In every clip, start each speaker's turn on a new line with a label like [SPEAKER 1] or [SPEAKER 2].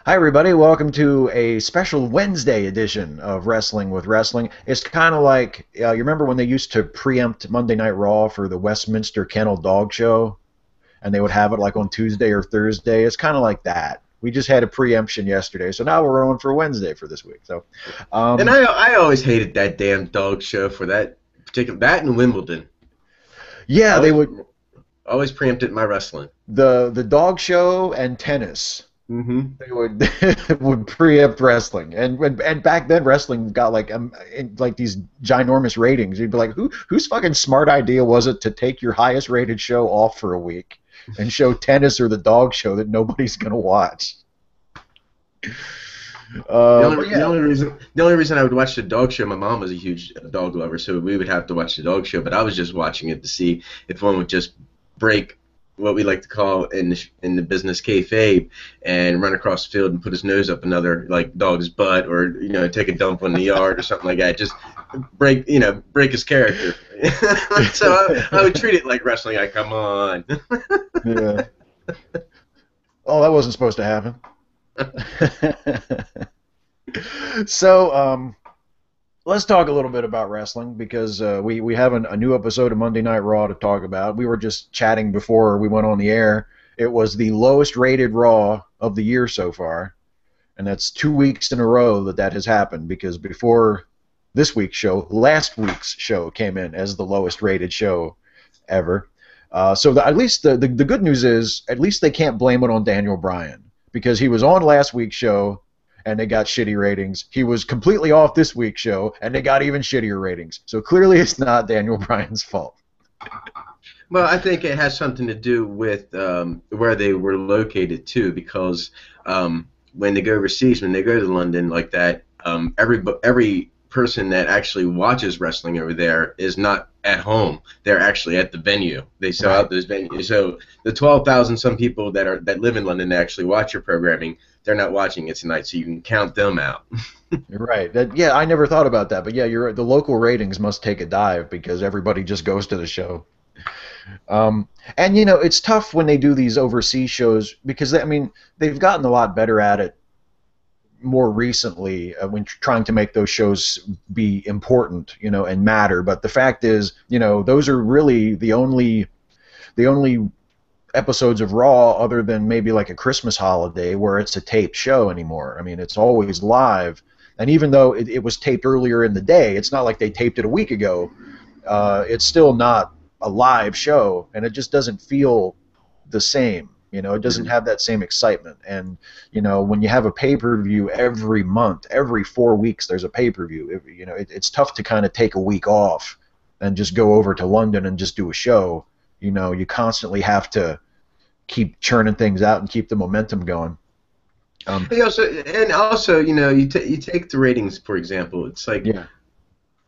[SPEAKER 1] Hi, everybody. Welcome to a special Wednesday edition of Wrestling with Wrestling. It's kind of like, you remember when they used to preempt Monday Night Raw for the Westminster Kennel Dog Show, and they would have it like on Tuesday or Thursday? It's kind of like that. We just had a preemption yesterday, so now we're on for Wednesday for this week. So,
[SPEAKER 2] And
[SPEAKER 1] um,
[SPEAKER 2] I always hated that damn dog show for that particular that and Wimbledon.
[SPEAKER 1] yeah, they
[SPEAKER 2] Always
[SPEAKER 1] would
[SPEAKER 2] always preempted my wrestling.
[SPEAKER 1] the dog show and tennis.
[SPEAKER 2] Hmm.
[SPEAKER 1] They would would preempt wrestling, and back then wrestling got like these ginormous ratings. You'd be like, whose fucking smart idea was it to take your highest rated show off for a week and show tennis or the dog show that nobody's gonna watch? But yeah,
[SPEAKER 2] The only reason I would watch the dog show, my mom was a huge dog lover, so we would have to watch the dog show. But I was just watching it to see if one would just break what we like to call in the business kayfabe and run across the field and put his nose up another like dog's butt, or take a dump on the yard or something like that. Just break his character. So I would treat it like wrestling. Like, come on.
[SPEAKER 1] yeah. Oh, that wasn't supposed to happen. So, let's talk a little bit about wrestling because we have a new episode of Monday Night Raw to talk about. We were just chatting before we went on the air. It was the lowest rated Raw of the year so far, and that's 2 weeks in a row that has happened because before this week's show, last week's show came in as the lowest rated show ever. At least the good news is at least they can't blame it on Daniel Bryan because he was on last week's show and they got shitty ratings. He was completely off this week's show, and they got even shittier ratings. So clearly it's not Daniel Bryan's fault.
[SPEAKER 2] Well, I think it has something to do with where they were located too, because when they go overseas, when they go to London like that, every person that actually watches wrestling over there is not at home. They're actually at the venue. They sell
[SPEAKER 1] Right.
[SPEAKER 2] out those venues. So the 12,000 some people that live in London that actually watch your programming, they're not watching it tonight, so you can count them out.
[SPEAKER 1] You're right. Yeah, I never thought about that, but yeah, you're right. The local ratings must take a dive because everybody just goes to the show. Um, and it's tough when they do these overseas shows because I mean they've gotten a lot better at it more recently when trying to make those shows be important, and matter. But the fact is, those are really the only episodes of Raw other than maybe like a Christmas holiday where it's a taped show anymore. I mean, it's always live. And even though it was taped earlier in the day, it's not like they taped it a week ago. It's still not a live show, and it just doesn't feel the same. It doesn't
[SPEAKER 2] Mhm.
[SPEAKER 1] have that same excitement. And when you have a pay-per-view every month, every 4 weeks, there's a pay-per-view. It's tough to kind of take a week off and just go over to London and just do a show. You constantly have to keep churning things out and keep the momentum going. Um,
[SPEAKER 2] And also, you take the ratings for example. It's like
[SPEAKER 1] yeah,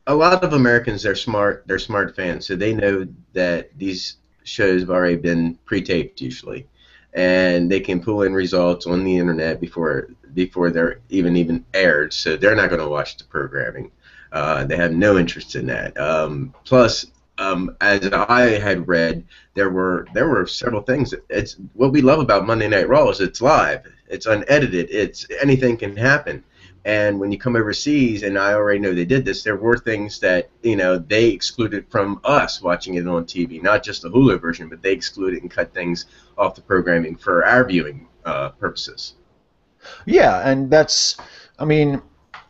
[SPEAKER 2] a lot of Americans, they're smart. They're smart fans, so they know that these shows have already been pre-taped usually, and they can pull in results on the internet before they're even aired. So they're not going to watch the programming. They have no interest in that. Plus, as I had read, there were several things. It's what we love about Monday Night Raw is it's live. It's unedited. It's anything can happen. And when you come overseas, and I already know they did this, there were things that they excluded from us watching it on TV, not just the Hulu version, but they excluded and cut things off the programming for our viewing purposes.
[SPEAKER 1] yeah, and I mean,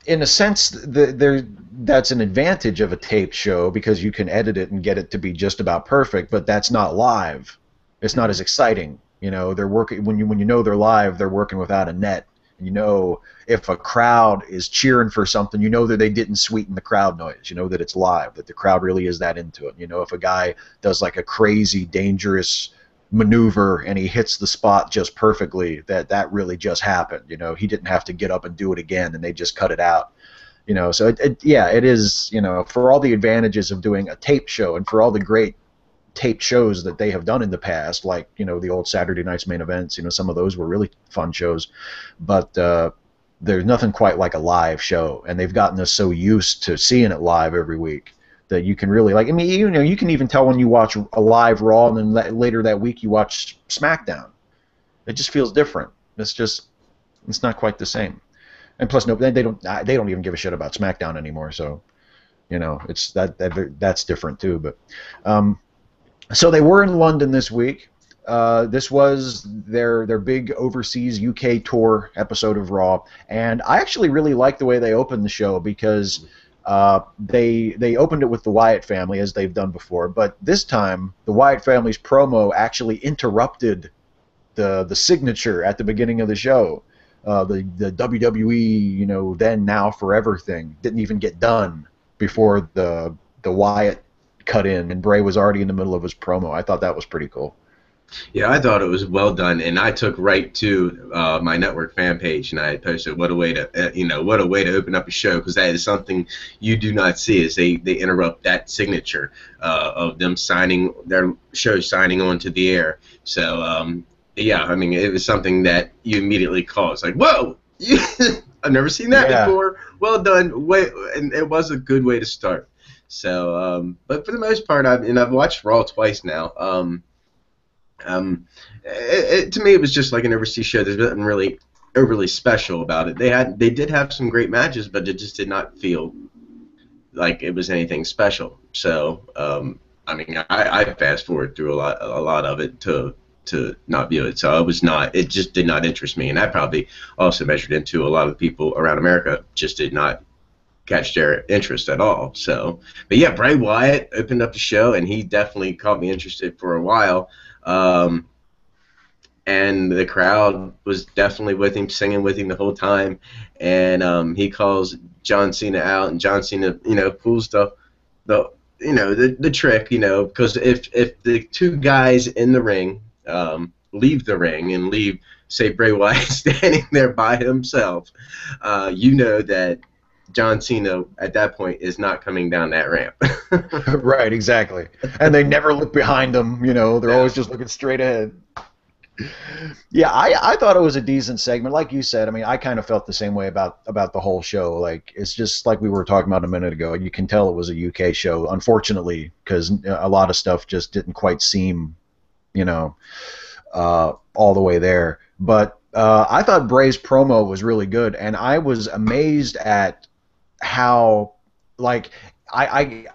[SPEAKER 1] in a sense, that's an advantage of a tape show because you can edit it and get it to be just about perfect. But that's not live. It's not as exciting. They're working when you know they're live. They're working without a net. If a crowd is cheering for something, that they didn't sweeten the crowd noise. That it's live. That the crowd really is that into it. If a guy does like a crazy, dangerous maneuver and he hits the spot just perfectly, that really just happened. He didn't have to get up and do it again, and they just cut it out. So yeah, it is. For all the advantages of doing a tape show and for all the great tape shows that they have done in the past, like the old Saturday Night's Main Events. Some of those were really fun shows, but there's nothing quite like a live show, and they've gotten us so used to seeing it live every week that you can really like. I mean, you can even tell when you watch a live Raw and then later that week you watch SmackDown. It just feels different. It's just It's not quite the same. And plus, no, they don't even give a shit about SmackDown anymore. So it's that's different too. But um, so they were in London this week. This was their big overseas UK tour episode of Raw, and I actually really liked the way they opened the show because they opened it with the Wyatt family as they've done before, but this time the Wyatt family's promo actually interrupted the signature at the beginning of the show. The WWE, then now forever thing didn't even get done before the Wyatt cut in, and Bray was already in the middle of his promo. I thought that was pretty cool.
[SPEAKER 2] Yeah, I thought it was well done, and I took right to my network fan page, and I posted, "What a way to, what a way to open up a show," because that is something you do not see. Is they interrupt that signature of them signing their show signing onto the air. So yeah, I mean, it was something that you immediately call. It's like, whoa, I've never seen that
[SPEAKER 1] Yeah.
[SPEAKER 2] before. Well done. Wait, and it was a good way to start. So, but for the most part, I've watched Raw twice now. To me, it was just like an overseas show. There's nothing really overly special about it. They did have some great matches, but it just did not feel like it was anything special. So, I mean, I fast forward through a lot of it to not view it. So it just did not interest me, and that probably also measured into a lot of people around America just did not catch their interest at all. So, but yeah, Bray Wyatt opened up the show, and he definitely caught me interested for a while. And the crowd was definitely with him, singing with him the whole time. And he calls John Cena out, and John Cena, pulls the trick, because if the two guys in the ring leave the ring and leave, say, Bray Wyatt standing there by himself, that John Cena at that point is not coming down that ramp.
[SPEAKER 1] Right, exactly. And they never look behind them, they're
[SPEAKER 2] Yeah.
[SPEAKER 1] always just looking straight ahead. Yeah, I thought it was a decent segment. Like you said, I mean, I kind of felt the same way about the whole show. Like, it's just like we were talking about a minute ago. You can tell it was a UK show, unfortunately, because a lot of stuff just didn't quite seem, all the way there. But I thought Bray's promo was really good, and I was amazed at how, like, I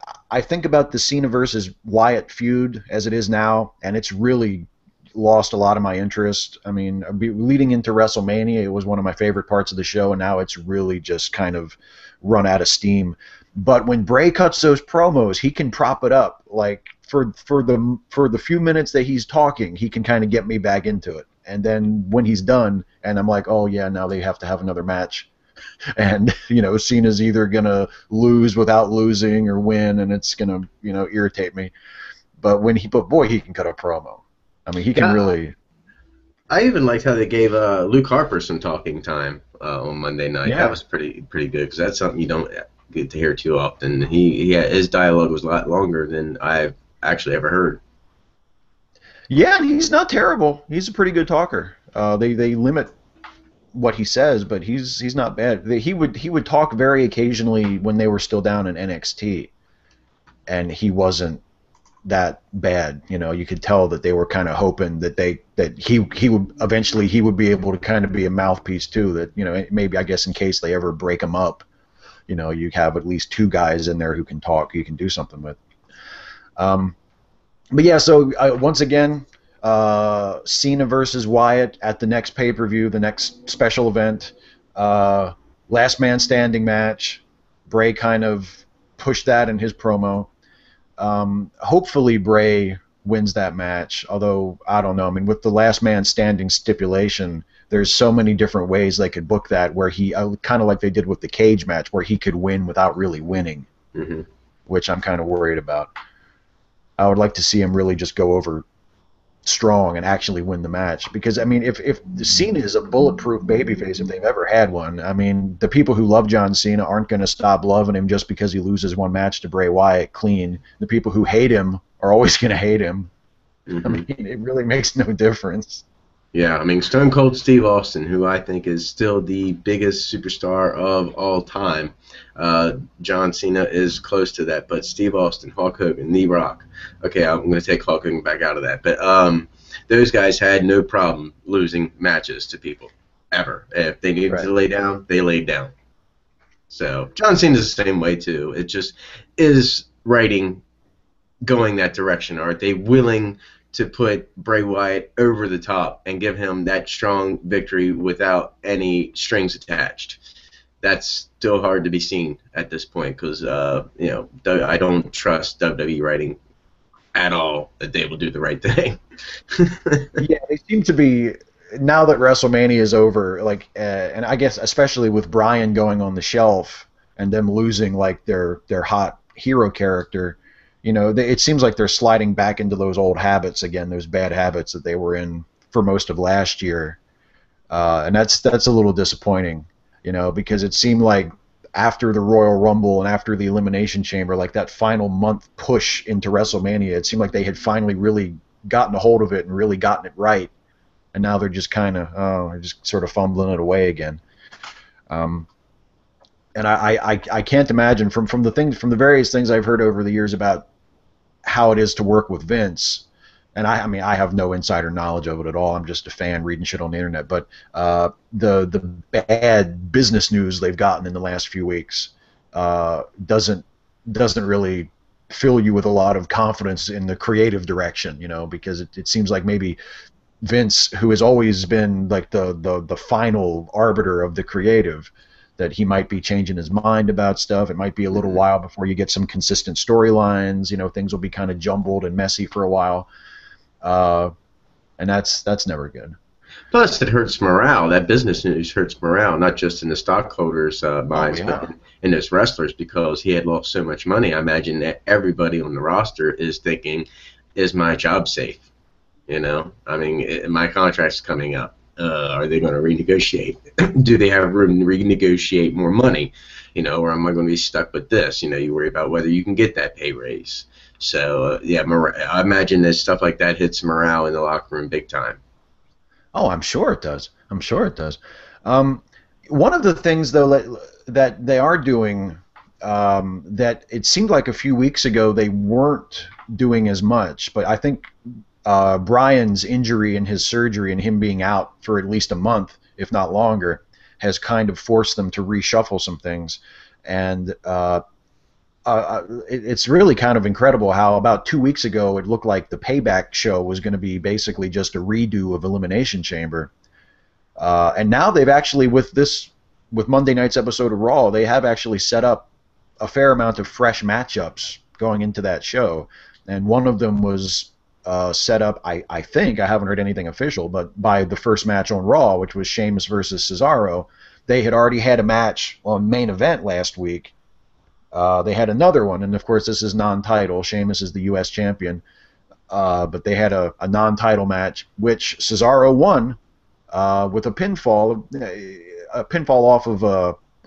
[SPEAKER 1] think about the Cena versus Wyatt feud as it is now, and it's really lost a lot of my interest. I mean, leading into WrestleMania, it was one of my favorite parts of the show, and now it's really just kind of run out of steam. But when Bray cuts those promos, he can prop it up. Like, for the few minutes that he's talking, he can kind of get me back into it. And then when he's done, and I'm like, oh yeah, now they have to have another match. And Cena's either gonna lose without losing or win, and it's gonna irritate me. But boy, he can cut a promo. I mean, he can
[SPEAKER 2] Yeah,
[SPEAKER 1] really.
[SPEAKER 2] I even liked how they gave Luke Harper some talking time on Monday night. That
[SPEAKER 1] Yeah,
[SPEAKER 2] was pretty good because that's something you don't get to hear too often. His dialogue was a lot longer than I've actually ever heard.
[SPEAKER 1] yeah, and he's not terrible. He's a pretty good talker. They limit what he says, but he's not bad. He would talk very occasionally when they were still down in NXT, and he wasn't that bad. You could tell that they were kind of hoping that he would eventually he would be able to kind of be a mouthpiece too. That maybe, I guess, in case they ever break him up, you have at least two guys in there who can talk, you can do something with. But yeah, so once again, Cena versus Wyatt at the next pay-per-view, the next special event, last man standing match. Bray kind of pushed that in his promo. Hopefully Bray wins that match, although I don't know. I mean, with the last man standing stipulation, there's so many different ways they could book that, where he kind of like they did with the cage match, where he could win without really winning,
[SPEAKER 2] Hmm.
[SPEAKER 1] which I'm kind of worried about. I would like to see him really just go over strong and actually win the match, because I mean, if Cena is a bulletproof babyface, if they've ever had one, I mean, the people who love John Cena aren't going to stop loving him just because he loses one match to Bray Wyatt clean. The people who hate him are always going to hate him. I
[SPEAKER 2] Hmm.
[SPEAKER 1] mean, it really makes no difference.
[SPEAKER 2] Yeah, I mean, Stone Cold Steve Austin, who I think is still the biggest superstar of all time. John Cena is close to that, but Steve Austin, Hulk Hogan, The Rock. Okay, I'm going to take Hulk Hogan back out of that. But those guys had no problem losing matches to people ever. If they needed
[SPEAKER 1] Right.
[SPEAKER 2] to lay down, they laid down. So John Cena's the same way too. It just is writing going that direction. Are they willing to put Bray Wyatt over the top and give him that strong victory without any strings attached? That's still hard to be seen at this point because I don't trust WWE writing at all that they will do the right thing.
[SPEAKER 1] Yeah, they seem to be now that WrestleMania is over. Like, and I guess especially with Bryan going on the shelf and them losing like their hot hero character, it seems like they're sliding back into those old habits again, those bad habits that they were in for most of last year, and that's a little disappointing, because it seemed like after the Royal Rumble and after the Elimination Chamber, like that final month push into WrestleMania, it seemed like they had finally really gotten a hold of it and really gotten it right, and now they're just kind of they're just sort of fumbling it away again. Um, and I can't imagine from the various things I've heard over the years about how it is to work with Vince. And I mean, I have no insider knowledge of it at all. I'm just a fan reading shit on the internet. But the bad business news they've gotten in the last few weeks doesn't really fill you with a lot of confidence in the creative direction, because it seems like maybe Vince, who has always been like the final arbiter of the creative, that he might be changing his mind about stuff. It might be a little
[SPEAKER 2] Mhm.
[SPEAKER 1] while before you get some consistent storylines. Things will be kind of jumbled and messy for a while, uh, and that's never good.
[SPEAKER 2] Plus, it hurts morale. That business news hurts morale, not just in the stockholders'
[SPEAKER 1] Oh
[SPEAKER 2] minds, but
[SPEAKER 1] yeah.
[SPEAKER 2] in those wrestlers because he had lost so much money. I imagine that everybody on the roster is thinking, "Is my job safe?" I mean, my contract's coming up. Are they going to renegotiate? Do they have room to renegotiate more money? Or am I going to be stuck with this? You worry about whether you can get that pay raise. So, yeah, I imagine that stuff like that hits morale in the locker room big time.
[SPEAKER 1] Oh, I'm sure it does. I'm sure it does. Um, One of the things, though, that they are doing, that it seemed like a few weeks ago they weren't doing as much, but I think Brian's injury and his surgery and him being out for at least a month, if not longer, has kind of forced them to reshuffle some things. And it's really kind of incredible how about 2 weeks ago it looked like the Payback show was going to be basically just a redo of Elimination Chamber. And now they've actually, with Monday night's episode of Raw, they have actually set up a fair amount of fresh matchups going into that show. And one of them was set up, I think, I haven't heard anything official, but by the first match on Raw, which was Sheamus versus Cesaro. They had already had a match on main event last week. They had another one, and of course this is non-title. Sheamus is the U.S. champion, but they had a non-title match, which Cesaro won with a pinfall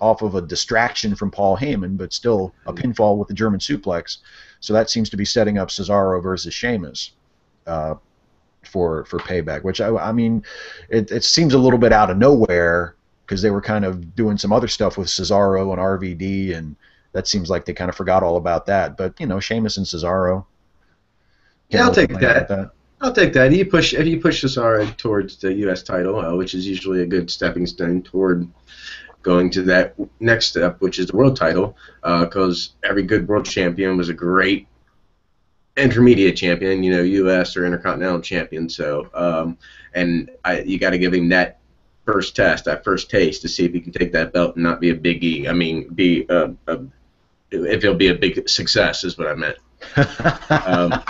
[SPEAKER 1] off of a distraction from Paul Heyman, but still a pinfall with the German suplex. So that seems to be setting up Cesaro versus Sheamus uh, for Payback, which I mean, it seems a little bit out of nowhere because they were kind of doing some other stuff with Cesaro and RVD, and that seems like they kind of forgot all about that. But Sheamus and Cesaro,
[SPEAKER 2] Yeah,
[SPEAKER 1] can't
[SPEAKER 2] I'll
[SPEAKER 1] really
[SPEAKER 2] take
[SPEAKER 1] complain about
[SPEAKER 2] that.
[SPEAKER 1] that.
[SPEAKER 2] I'll take that. If you push Cesaro towards the U.S. title, which is usually a good stepping stone toward going to that next step, which is the world title, because every good world champion was a great intermediate champion, U.S. or intercontinental champion. So, you got to give him that first test, that first taste, to see if he can take that belt and not be a big E. I mean, if he'll be a big success, is what I meant. Um,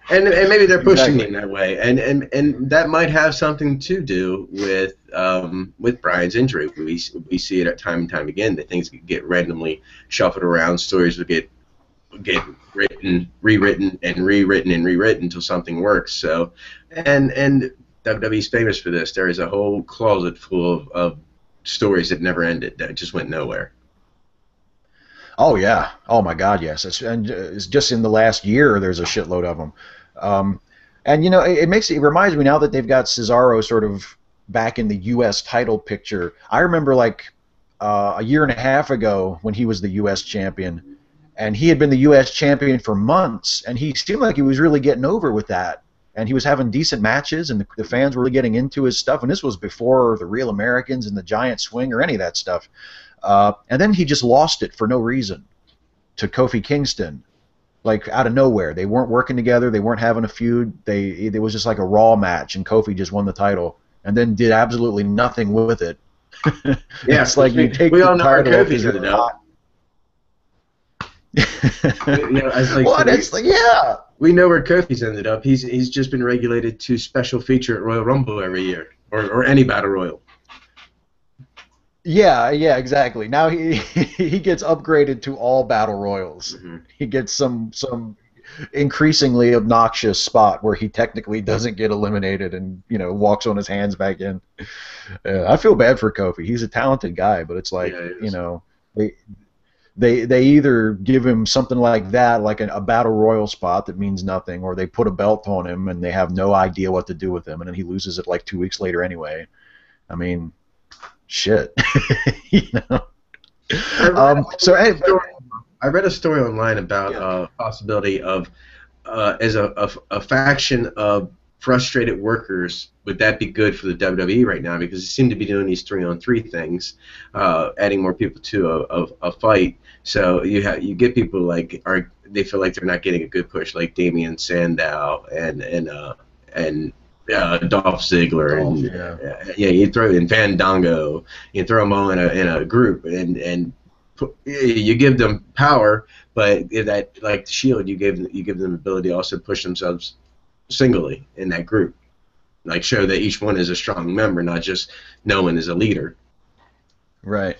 [SPEAKER 2] and maybe they're pushing
[SPEAKER 1] Exactly.
[SPEAKER 2] him that way, and that might have something to do with Brian's injury. We see it at time and time again that things get randomly shuffled around, stories would get written, rewritten, and rewritten and rewritten until something works. So, and WWE's famous for this. There is a whole closet full of stories that never ended that just went nowhere.
[SPEAKER 1] Oh yeah. Oh my God, yes. It's just in the last year there's a shitload of them. Um, and it reminds me now that they've got Cesaro sort of back in the U.S. title picture. I remember like a year and a half ago when he was the U.S. champion, and he had been the U.S. champion for months, and he seemed like he was really getting over with that. and he was having decent matches, and the fans were really getting into his stuff. And this was before the Real Americans and the Giant Swing or any of that stuff. And then he just lost it for no reason to Kofi Kingston, like out of nowhere. They weren't working together. They weren't having a feud. It was just like a Raw match, and Kofi just won the title and then did absolutely nothing with it.
[SPEAKER 2] Yeah,
[SPEAKER 1] it's like you take
[SPEAKER 2] we
[SPEAKER 1] the
[SPEAKER 2] all know where
[SPEAKER 1] title
[SPEAKER 2] Kofi's ended up.
[SPEAKER 1] Yeah.
[SPEAKER 2] We know where Kofi's ended up. He's just been regulated to special feature at Royal Rumble every year, or any Battle Royal.
[SPEAKER 1] Yeah, exactly. Now he gets upgraded to all Battle Royals.
[SPEAKER 2] Mm-hmm.
[SPEAKER 1] He gets some increasingly obnoxious spot where he technically doesn't get eliminated and walks on his hands back in. I feel bad for Kofi. He's a talented guy, but it's like they either give him something like that, like a Battle Royal spot that means nothing, or they put a belt on him and they have no idea what to do with him, and then he loses it like 2 weeks later anyway. I mean, shit.
[SPEAKER 2] I read a story online about possibility of as a faction of frustrated workers. Would that be good for the WWE right now? Because they seem to be doing these 3-on-3 things, adding more people to a fight. So you get people like they feel like they're not getting a good push, like Damian Sandow and Dolph Ziggler you throw in Fandango, you throw them all in a group and you give them power, but that like the Shield, you give them the ability to also push themselves singly in that group, like show that each one is a strong member, not just no one is a leader.
[SPEAKER 1] Right.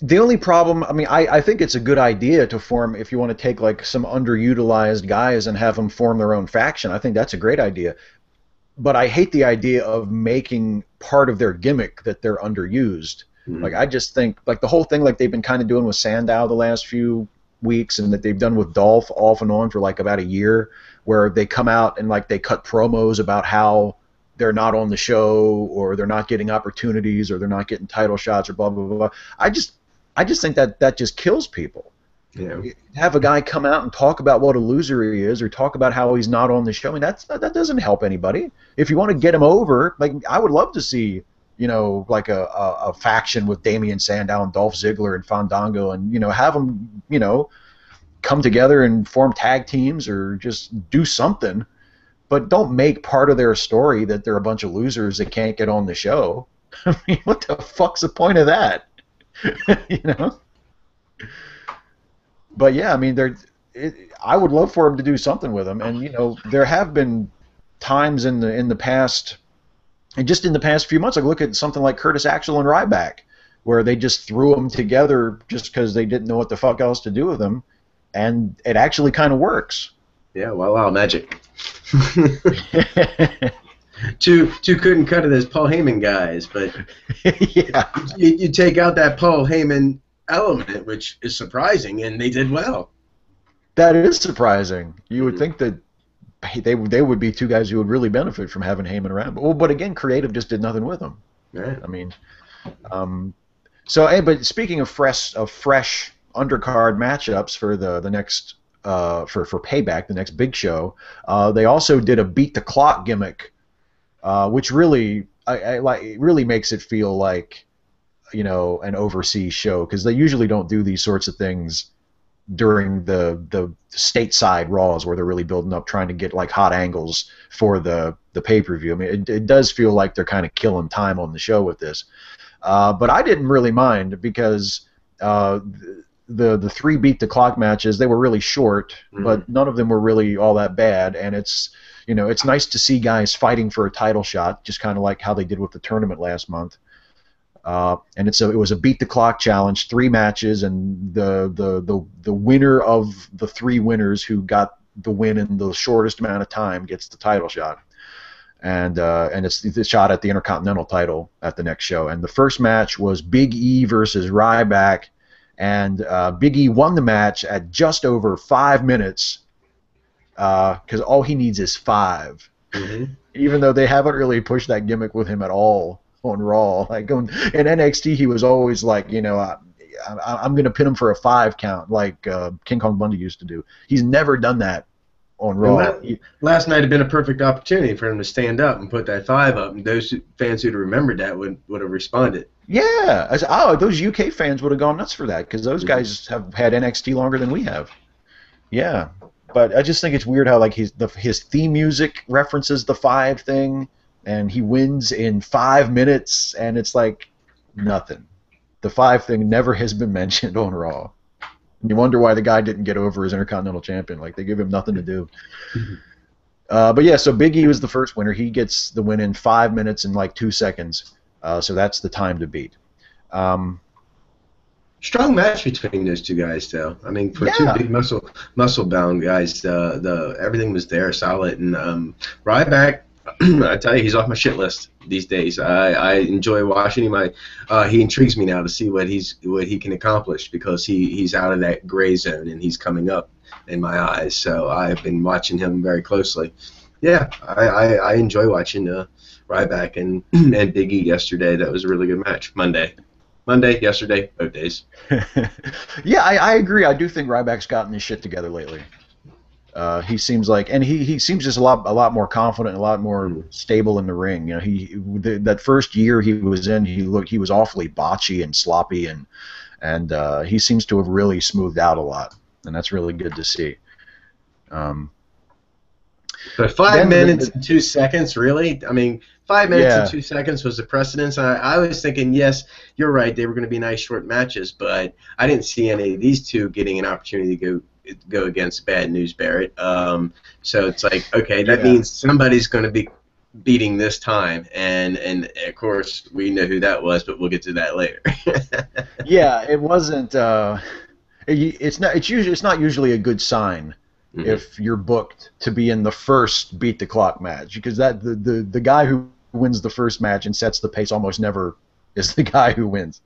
[SPEAKER 1] The only problem, I think it's a good idea to form, if you want to take like some underutilized guys and have them form their own faction. I think that's a great idea. But I hate the idea of making part of their gimmick that they're underused. Mm-hmm. Like I just think like the whole thing like they've been kind of doing with Sandow the last few weeks, and that they've done with Dolph off and on for like about a year, where they come out and like they cut promos about how they're not on the show, or they're not getting opportunities, or they're not getting title shots, or blah blah blah blah. I just think that just kills people.
[SPEAKER 2] Yeah.
[SPEAKER 1] Have a guy come out and talk about what a loser he is, or talk about how he's not on the show. I mean, that doesn't help anybody. If you want to get him over, like I would love to see, like a faction with Damian Sandow and Dolph Ziggler and Fandango, and have them, come together and form tag teams or just do something. But don't make part of their story that they're a bunch of losers that can't get on the show. I mean, what the fuck's the point of that? But yeah, I mean, I would love for him to do something with them, and there have been times in the past, and just in the past few months, like look at something like Curtis Axel and Ryback, where they just threw them together just because they didn't know what the fuck else to do with them, and it actually kind of works.
[SPEAKER 2] Yeah, wow, magic. Two couldn't cut it as Paul Heyman guys, but
[SPEAKER 1] yeah,
[SPEAKER 2] you take out that Paul Heyman element, which is surprising, and they did well.
[SPEAKER 1] That is surprising. You would think that they would be two guys who would really benefit from having Heyman around. But again, creative just did nothing with them.
[SPEAKER 2] Right.
[SPEAKER 1] I mean, but speaking of fresh undercard matchups for the next for Payback, the next big show, they also did a beat the clock gimmick, which really really makes it feel like an overseas show, because they usually don't do these sorts of things during the stateside Raws where they're really building up, trying to get like hot angles for the pay-per-view. I mean, it does feel like they're kind of killing time on the show with this, but I didn't really mind, because the three beat the clock matches, they were really short, but none of them were really all that bad, and it's it's nice to see guys fighting for a title shot, just kind of like how they did with the tournament last month. And it was a beat the clock challenge, 3 matches, and the winner of the 3 winners who got the win in the shortest amount of time gets the title shot, and it's the shot at the Intercontinental title at the next show. And the first match was Big E versus Ryback, and Big E won the match at just over 5 minutes, because all he needs is 5. Even though they haven't really pushed that gimmick with him at all on Raw. Like in NXT, he was always like, I'm going to pin him for a 5 count, like King Kong Bundy used to do. He's never done that on
[SPEAKER 2] And
[SPEAKER 1] Raw.
[SPEAKER 2] last night had been a perfect opportunity for him to stand up and put that 5 up, and those fans who'd remembered that would have responded.
[SPEAKER 1] Yeah, those UK fans would have gone nuts for that because those
[SPEAKER 2] Hmm.
[SPEAKER 1] guys have had NXT longer than we have. Yeah, but I just think it's weird how like his theme music references the 5 thing, and he wins in 5 minutes, and it's like nothing. The 5 thing never has been mentioned on Raw. And you wonder why the guy didn't get over as Intercontinental Champion. Like they give him nothing to do. But yeah, so Big E was the first winner. He gets the win in 5 minutes and like 2 seconds. So that's the time to beat. Um,
[SPEAKER 2] Strong match between those two guys, though. I mean, for two
[SPEAKER 1] yeah,
[SPEAKER 2] big muscle bound guys, the everything was there, solid. And Ryback, I tell you, he's off my shit list these days. I enjoy watching him. He intrigues me now to see what he can accomplish because he's out of that gray zone and he's coming up in my eyes. So I've been watching him very closely. Yeah, I enjoy watching Ryback and and Big E yesterday. That was a really good match. Monday, yesterday, both days.
[SPEAKER 1] yeah, I agree. I do think Ryback's gotten his shit together lately. He seems like, and he seems just a lot more confident, a lot more stable in the ring. You know, that first year he was in, he was awfully botchy and sloppy, and he seems to have really smoothed out a lot, and that's really good to see.
[SPEAKER 2] But 5 minutes and 2 seconds, really? I mean, 5 minutes and
[SPEAKER 1] Yeah,
[SPEAKER 2] 2 seconds was the precedence. I was thinking, yes, you're right. They were going to be nice short matches, but I didn't see any of these two getting an opportunity to go against Bad News Barrett. So it's like, okay, that
[SPEAKER 1] yeah,
[SPEAKER 2] means somebody's going to be beating this time, and of course we know who that was, but we'll get to that later.
[SPEAKER 1] yeah. It wasn't. It's not. It's not usually a good sign
[SPEAKER 2] Mhm.
[SPEAKER 1] if you're booked to be in the first beat the clock match because the guy who wins the first match and sets the pace almost never is the guy who wins.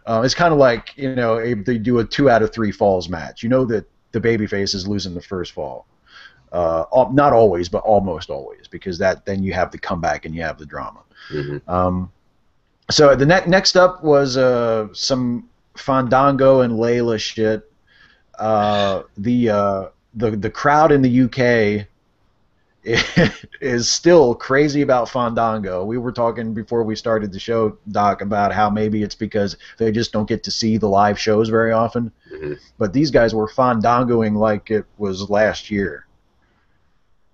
[SPEAKER 1] It's kind of like if they do a 2 out of 3 falls match. You know that the babyface is losing the first fall. Not always, but almost always, because then you have the comeback and you have the drama.
[SPEAKER 2] Mhm.
[SPEAKER 1] So the next up was some Fandango and Layla shit. The crowd in the UK is still crazy about Fandango. We were talking before we started the show, Doc, about how maybe it's because they just don't get to see the live shows very often.
[SPEAKER 2] Mhm.
[SPEAKER 1] But these guys were Fandangoing like it was last year.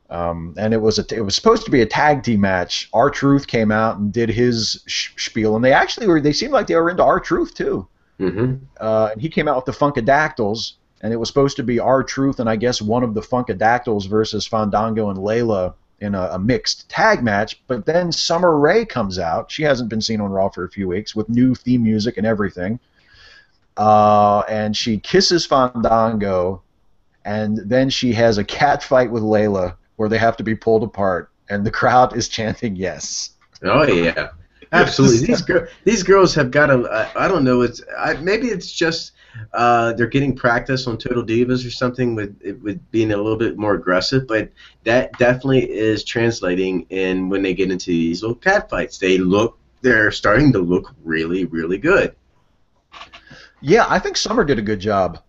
[SPEAKER 1] And it was supposed to be a tag team match. R-Truth came out and did his spiel, and they seemed like they were into R-Truth too.
[SPEAKER 2] Mhm.
[SPEAKER 1] And he came out with the Funkadactyls, and it was supposed to be R-Truth and I guess one of the Funkadactyls versus Fandango and Layla in a mixed tag match. But then Summer Rae comes out. She hasn't been seen on Raw for a few weeks with new theme music and everything. And she kisses Fandango, and then she has a cat fight with Layla where they have to be pulled apart, and the crowd is chanting yes.
[SPEAKER 2] Oh yeah, absolutely. These girls have got a. I don't know. Maybe it's just they're getting practice on Total Divas or something with being a little bit more aggressive. But that definitely is translating in when they get into these little cat fights. They're starting to look really, really good.
[SPEAKER 1] Yeah, I think Summer did a good job.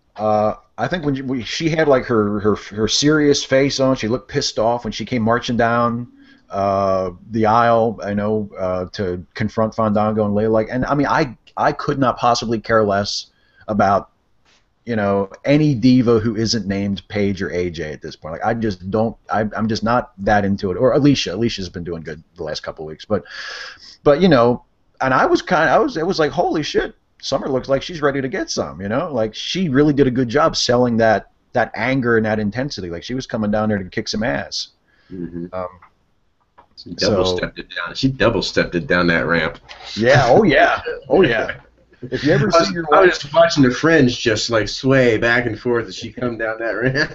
[SPEAKER 1] I think she had like her serious face on, she looked pissed off when she came marching down the aisle. To confront Fandango and Layla. And I mean, I could not possibly care less about any diva who isn't named Paige or AJ at this point. Like I just don't. I'm just not that into it. Or Alicia. Alicia's been doing good the last couple of weeks, but and it was like, holy shit, Summer looks like she's ready to get some, like she really did a good job selling that anger and that intensity. Like she was coming down there to kick some ass.
[SPEAKER 2] Hmm.
[SPEAKER 1] Um,
[SPEAKER 2] She double
[SPEAKER 1] so
[SPEAKER 2] stepped it down. She double stepped it down that ramp.
[SPEAKER 1] yeah, oh yeah, oh yeah. If you ever see your
[SPEAKER 2] I was
[SPEAKER 1] wife,
[SPEAKER 2] just watching the fringe just like sway back and forth as she come down that ramp.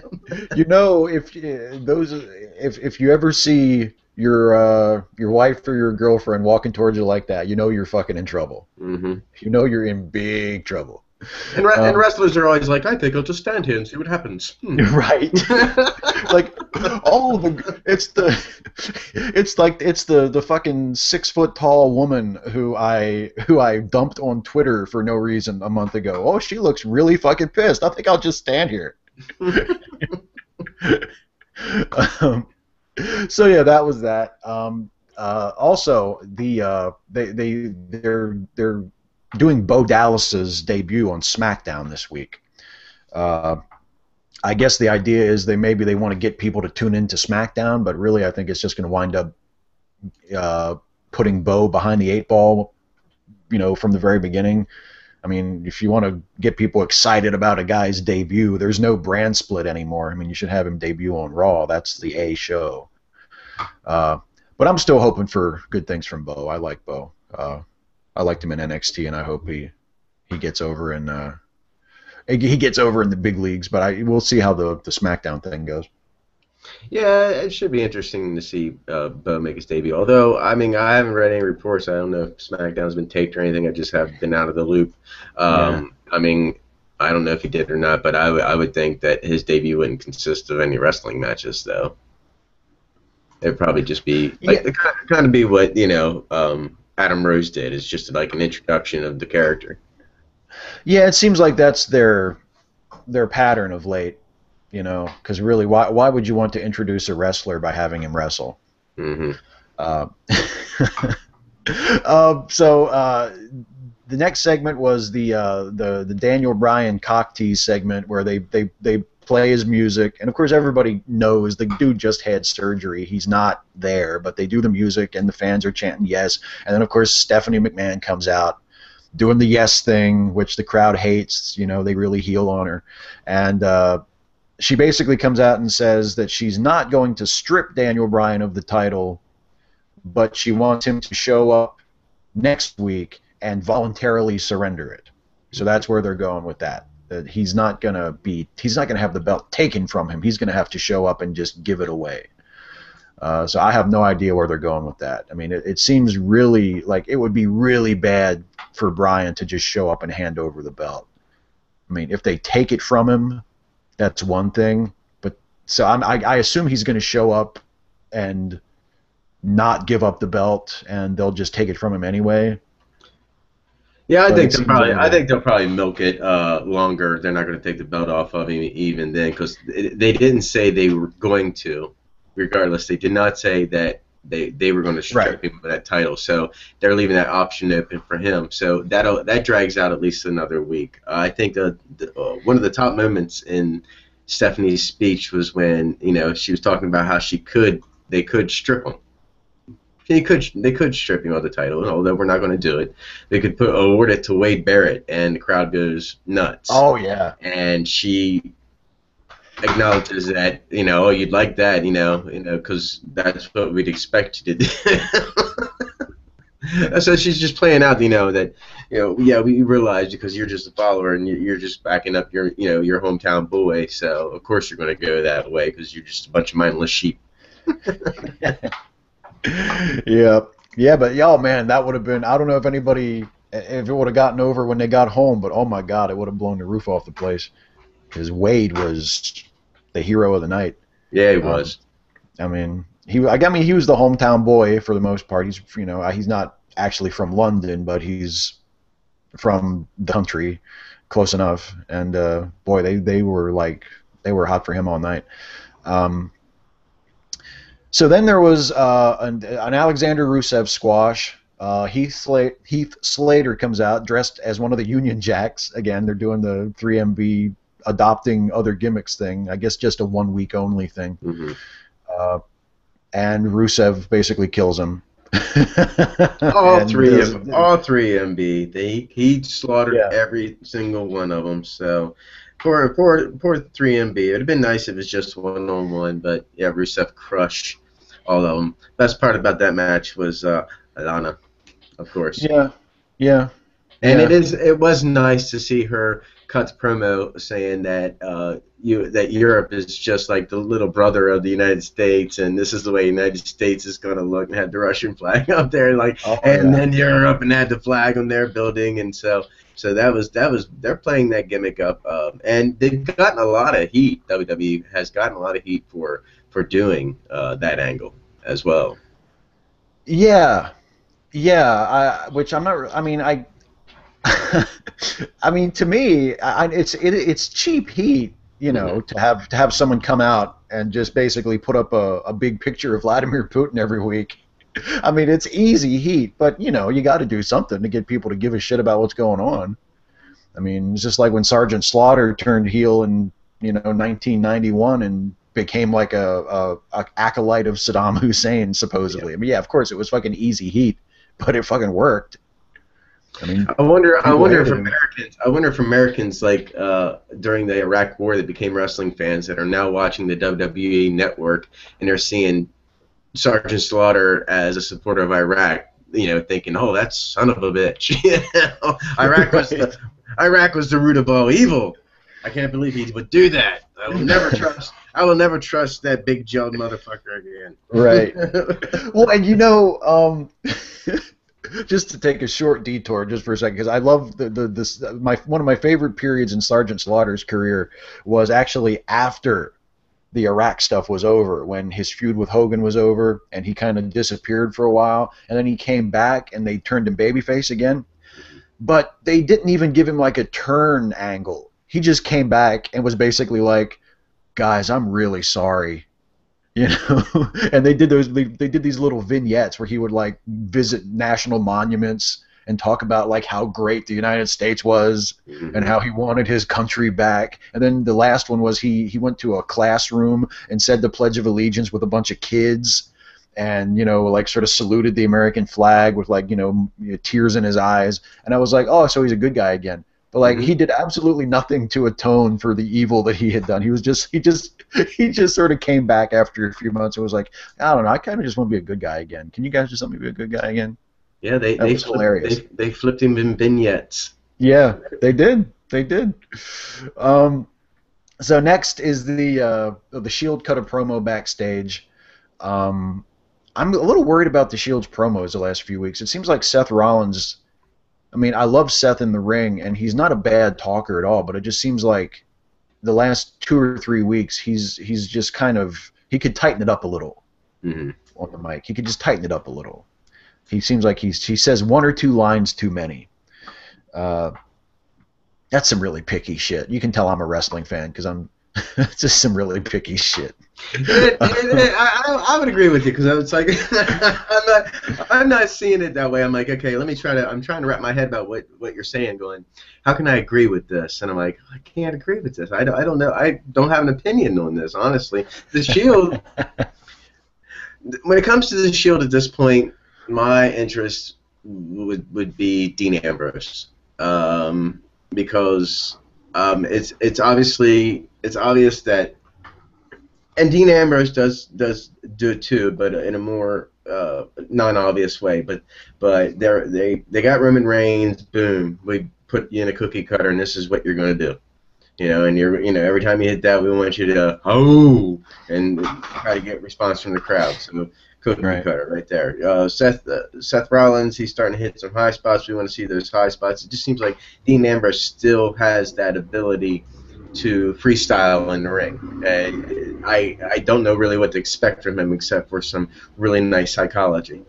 [SPEAKER 1] if you ever see your wife or your girlfriend walking towards you like that, you're fucking in trouble.
[SPEAKER 2] Hmm.
[SPEAKER 1] You're in big trouble.
[SPEAKER 2] And wrestlers are always like, I think I'll just stand here and see what happens.
[SPEAKER 1] Right. Like, it's the fucking 6 foot tall woman who I dumped on Twitter for no reason a month ago. Oh, she looks really fucking pissed. I think I'll just stand here. um, so yeah, that was that. Also, they're doing Bo Dallas's debut on SmackDown this week. Uh, I guess the idea is they want to get people to tune into SmackDown, but really I think it's just going to wind up uh, putting Bo behind the eight ball, from the very beginning. I mean, if you want to get people excited about a guy's debut, there's no brand split anymore. I mean, you should have him debut on Raw. That's the A show. Uh, but I'm still hoping for good things from Bo. I like Bo. I liked him in NXT, and I hope he gets over he gets over in the big leagues. But we'll see how the SmackDown thing goes.
[SPEAKER 2] Yeah, it should be interesting to see Bo make his debut. Although, I mean, I haven't read any reports. I don't know if SmackDown's been taped or anything. I just have been out of the loop.
[SPEAKER 1] Yeah.
[SPEAKER 2] I mean, I don't know if he did or not, but I would think that his debut wouldn't consist of any wrestling matches, though. It'd probably just be like
[SPEAKER 1] Yeah.
[SPEAKER 2] kind of be what Adam Rose did. It's just like an introduction of the character.
[SPEAKER 1] Yeah, it seems like that's their pattern of late. Because really, why would you want to introduce a wrestler by having him wrestle?
[SPEAKER 2] Hmm.
[SPEAKER 1] Uh, so the next segment was the Daniel Bryan cock tease segment where they play his music, and of course everybody knows the dude just had surgery. He's not there, but they do the music, and the fans are chanting yes. And then of course Stephanie McMahon comes out doing the yes thing, which the crowd hates. They really heel on her, and she basically comes out and says that she's not going to strip Daniel Bryan of the title, but she wants him to show up next week and voluntarily surrender it. So that's where they're going with that. That he's not going to have the belt taken from him. He's going to have to show up and just give it away. So I have no idea where they're going with that. I mean, it seems really like it would be really bad for Bryan to just show up and hand over the belt. I mean, if they take it from him, that's one thing. But so I assume he's going to show up and not give up the belt, and they'll just take it from him anyway.
[SPEAKER 2] Yeah,
[SPEAKER 1] But it seems a
[SPEAKER 2] I
[SPEAKER 1] little.
[SPEAKER 2] think they'll probably milk it longer. They're not going to take the belt off of him even then, because they didn't say they were going to. Regardless, they did not say that they were going to
[SPEAKER 1] Right.
[SPEAKER 2] strip him of that title. So they're leaving that option open for him. So that drags out at least another week. I think one of the top moments in Stephanie's speech was when she was talking about how they could strip him. They could strip him of the title, although we're not going to do it. They could award it to Wade Barrett, and the crowd goes nuts.
[SPEAKER 1] Oh yeah.
[SPEAKER 2] And she acknowledges that oh, you'd like that, because that's what we'd expect you to do. So she's just playing out, that yeah, we realize because you're just a follower and you're just backing up your hometown boy. So of course you're going to go that way because you're just a bunch of mindless sheep.
[SPEAKER 1] Yeah. Yeah, but y'all, man, that would have been. I don't know if it would have gotten over when they got home, but oh my God, it would have blown the roof off the place. Because Wade was the hero of the night.
[SPEAKER 2] Yeah, he
[SPEAKER 1] Um,
[SPEAKER 2] was.
[SPEAKER 1] I mean, he was the hometown boy for the most part. He's not actually from London, but he's from the country, close enough. And boy, they were hot for him all night. Um, so then there was an Alexander Rusev squash. Heath Slater comes out dressed as one of the Union Jacks. Again, they're doing the 3MB adopting other gimmicks thing. I guess just a 1 week only thing.
[SPEAKER 2] Hmm.
[SPEAKER 1] Uh, and Rusev basically kills him.
[SPEAKER 2] All
[SPEAKER 1] And
[SPEAKER 2] three of
[SPEAKER 1] does,
[SPEAKER 2] them, all three MB. He slaughtered
[SPEAKER 1] yeah.
[SPEAKER 2] every single one of them. So poor 3MB. It'd have been nice if it was just 1-on-1, but yeah, Rusev crushed all of them. Best part about that match was Alana, of course.
[SPEAKER 1] Yeah. Yeah.
[SPEAKER 2] And
[SPEAKER 1] Yeah.
[SPEAKER 2] it was nice to see her cut the promo saying that that Europe is just like the little brother of the United States, and this is the way the United States is going to look, and had the Russian flag up there,
[SPEAKER 1] Oh
[SPEAKER 2] and
[SPEAKER 1] yeah.
[SPEAKER 2] then Europe and had the flag on their building, and so that was they're playing that gimmick up, and they've gotten a lot of heat. WWE has gotten a lot of heat for doing that angle as well.
[SPEAKER 1] Yeah. Yeah. Which I'm not. I mean, I mean, to me, it's cheap heat,
[SPEAKER 2] Hmm.
[SPEAKER 1] to have someone come out and just basically put up a big picture of Vladimir Putin every week. I mean, it's easy heat, but you know, you got to do something to get people to give a shit about what's going on. I mean, it's just like when Sergeant Slaughter turned heel in 1991 and became like a acolyte of Saddam Hussein supposedly.
[SPEAKER 2] Yeah.
[SPEAKER 1] I mean, yeah, of course it was fucking easy heat, but it fucking worked. I mean,
[SPEAKER 2] I
[SPEAKER 1] people
[SPEAKER 2] wonder if
[SPEAKER 1] hated him.
[SPEAKER 2] Americans like during the Iraq War that became wrestling fans that are now watching the WWE network and they're seeing Sergeant Slaughter as a supporter of Iraq, thinking, "Oh, that son of a bitch." Iraq was the root of all evil. I can't believe he would do that. I will never trust. I will never trust that big jawed motherfucker again.
[SPEAKER 1] Right. Well, and just to take a short detour just for a second, because I love one of my favorite periods in Sergeant Slaughter's career was actually after the Iraq stuff was over, when his feud with Hogan was over, and he kind of disappeared for a while, and then he came back and they turned him babyface again. But they didn't even give him like a turn angle. He just came back and was basically like, "Guys, I'm really sorry." And they did these little vignettes where he would like visit national monuments and talk about like how great the United States was and how he wanted his country back. And then the last one was he went to a classroom and said the Pledge of Allegiance with a bunch of kids, and like sort of saluted the American flag with like tears in his eyes. And I was like, oh, so he's a good guy again. But like he did absolutely nothing to atone for the evil that he had done. He just sort of came back after a few months and was like, I don't know, I kind of just want to be a good guy again. Can you guys just let me be a good guy again?
[SPEAKER 2] Yeah,
[SPEAKER 1] Hilarious.
[SPEAKER 2] They flipped him in vignettes.
[SPEAKER 1] Yeah, they did. They did. So next is the Shield cut a promo backstage. I'm a little worried about the Shield's promos the last few weeks. It seems like Seth Rollins. I mean, I love Seth in the ring, and he's not a bad talker at all. But it just seems like the last 2 or 3 weeks, he's just kind of, he could tighten it up a little on the mic. He could just tighten it up a little. He seems like he says 1 or 2 lines too many. That's some really picky shit. You can tell I'm a wrestling fan because it's just some really picky shit.
[SPEAKER 2] I would agree with you because I was like, I'm not seeing it that way. I'm like, okay, I'm trying to wrap my head about what you're saying. Going, how can I agree with this? And I'm like, I can't agree with this. I don't know. I don't have an opinion on this, honestly. The Shield, when it comes to the Shield at this point, my interest would be Dean Ambrose, because it's obvious that. And Dean Ambrose does do it too, but in a more non-obvious way. But they got Roman Reigns. Boom, we put you in a cookie cutter, and this is what you're going to do. And every time you hit that, we want you to and try to get response from the crowd. So cookie cutter right there. Seth Rollins, he's starting to hit some high spots. We want to see those high spots. It just seems like Dean Ambrose still has that ability to freestyle in the ring. I don't know really what to expect from him except for some really nice psychology.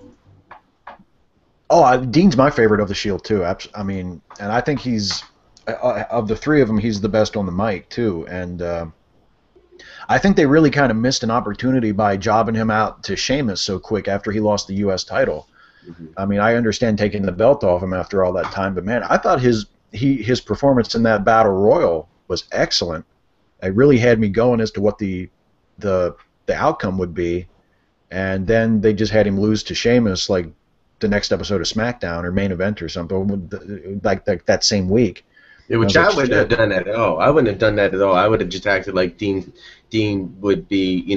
[SPEAKER 1] Oh, Dean's my favorite of the Shield too. I mean, and I think he's of the 3 of them, he's the best on the mic too. And I think they really kind of missed an opportunity by jobbing him out to Sheamus so quick after he lost the U.S. title. I mean, I understand taking the belt off him after all that time, but man, I thought his performance in that Battle Royal was excellent. It really had me going as to what the outcome would be, and then they just had him lose to Sheamus like the next episode of SmackDown or main event or something like that same week.
[SPEAKER 2] Yeah, which I wouldn't have done that at all. I wouldn't have done that at all. I would have just acted like Dean would be,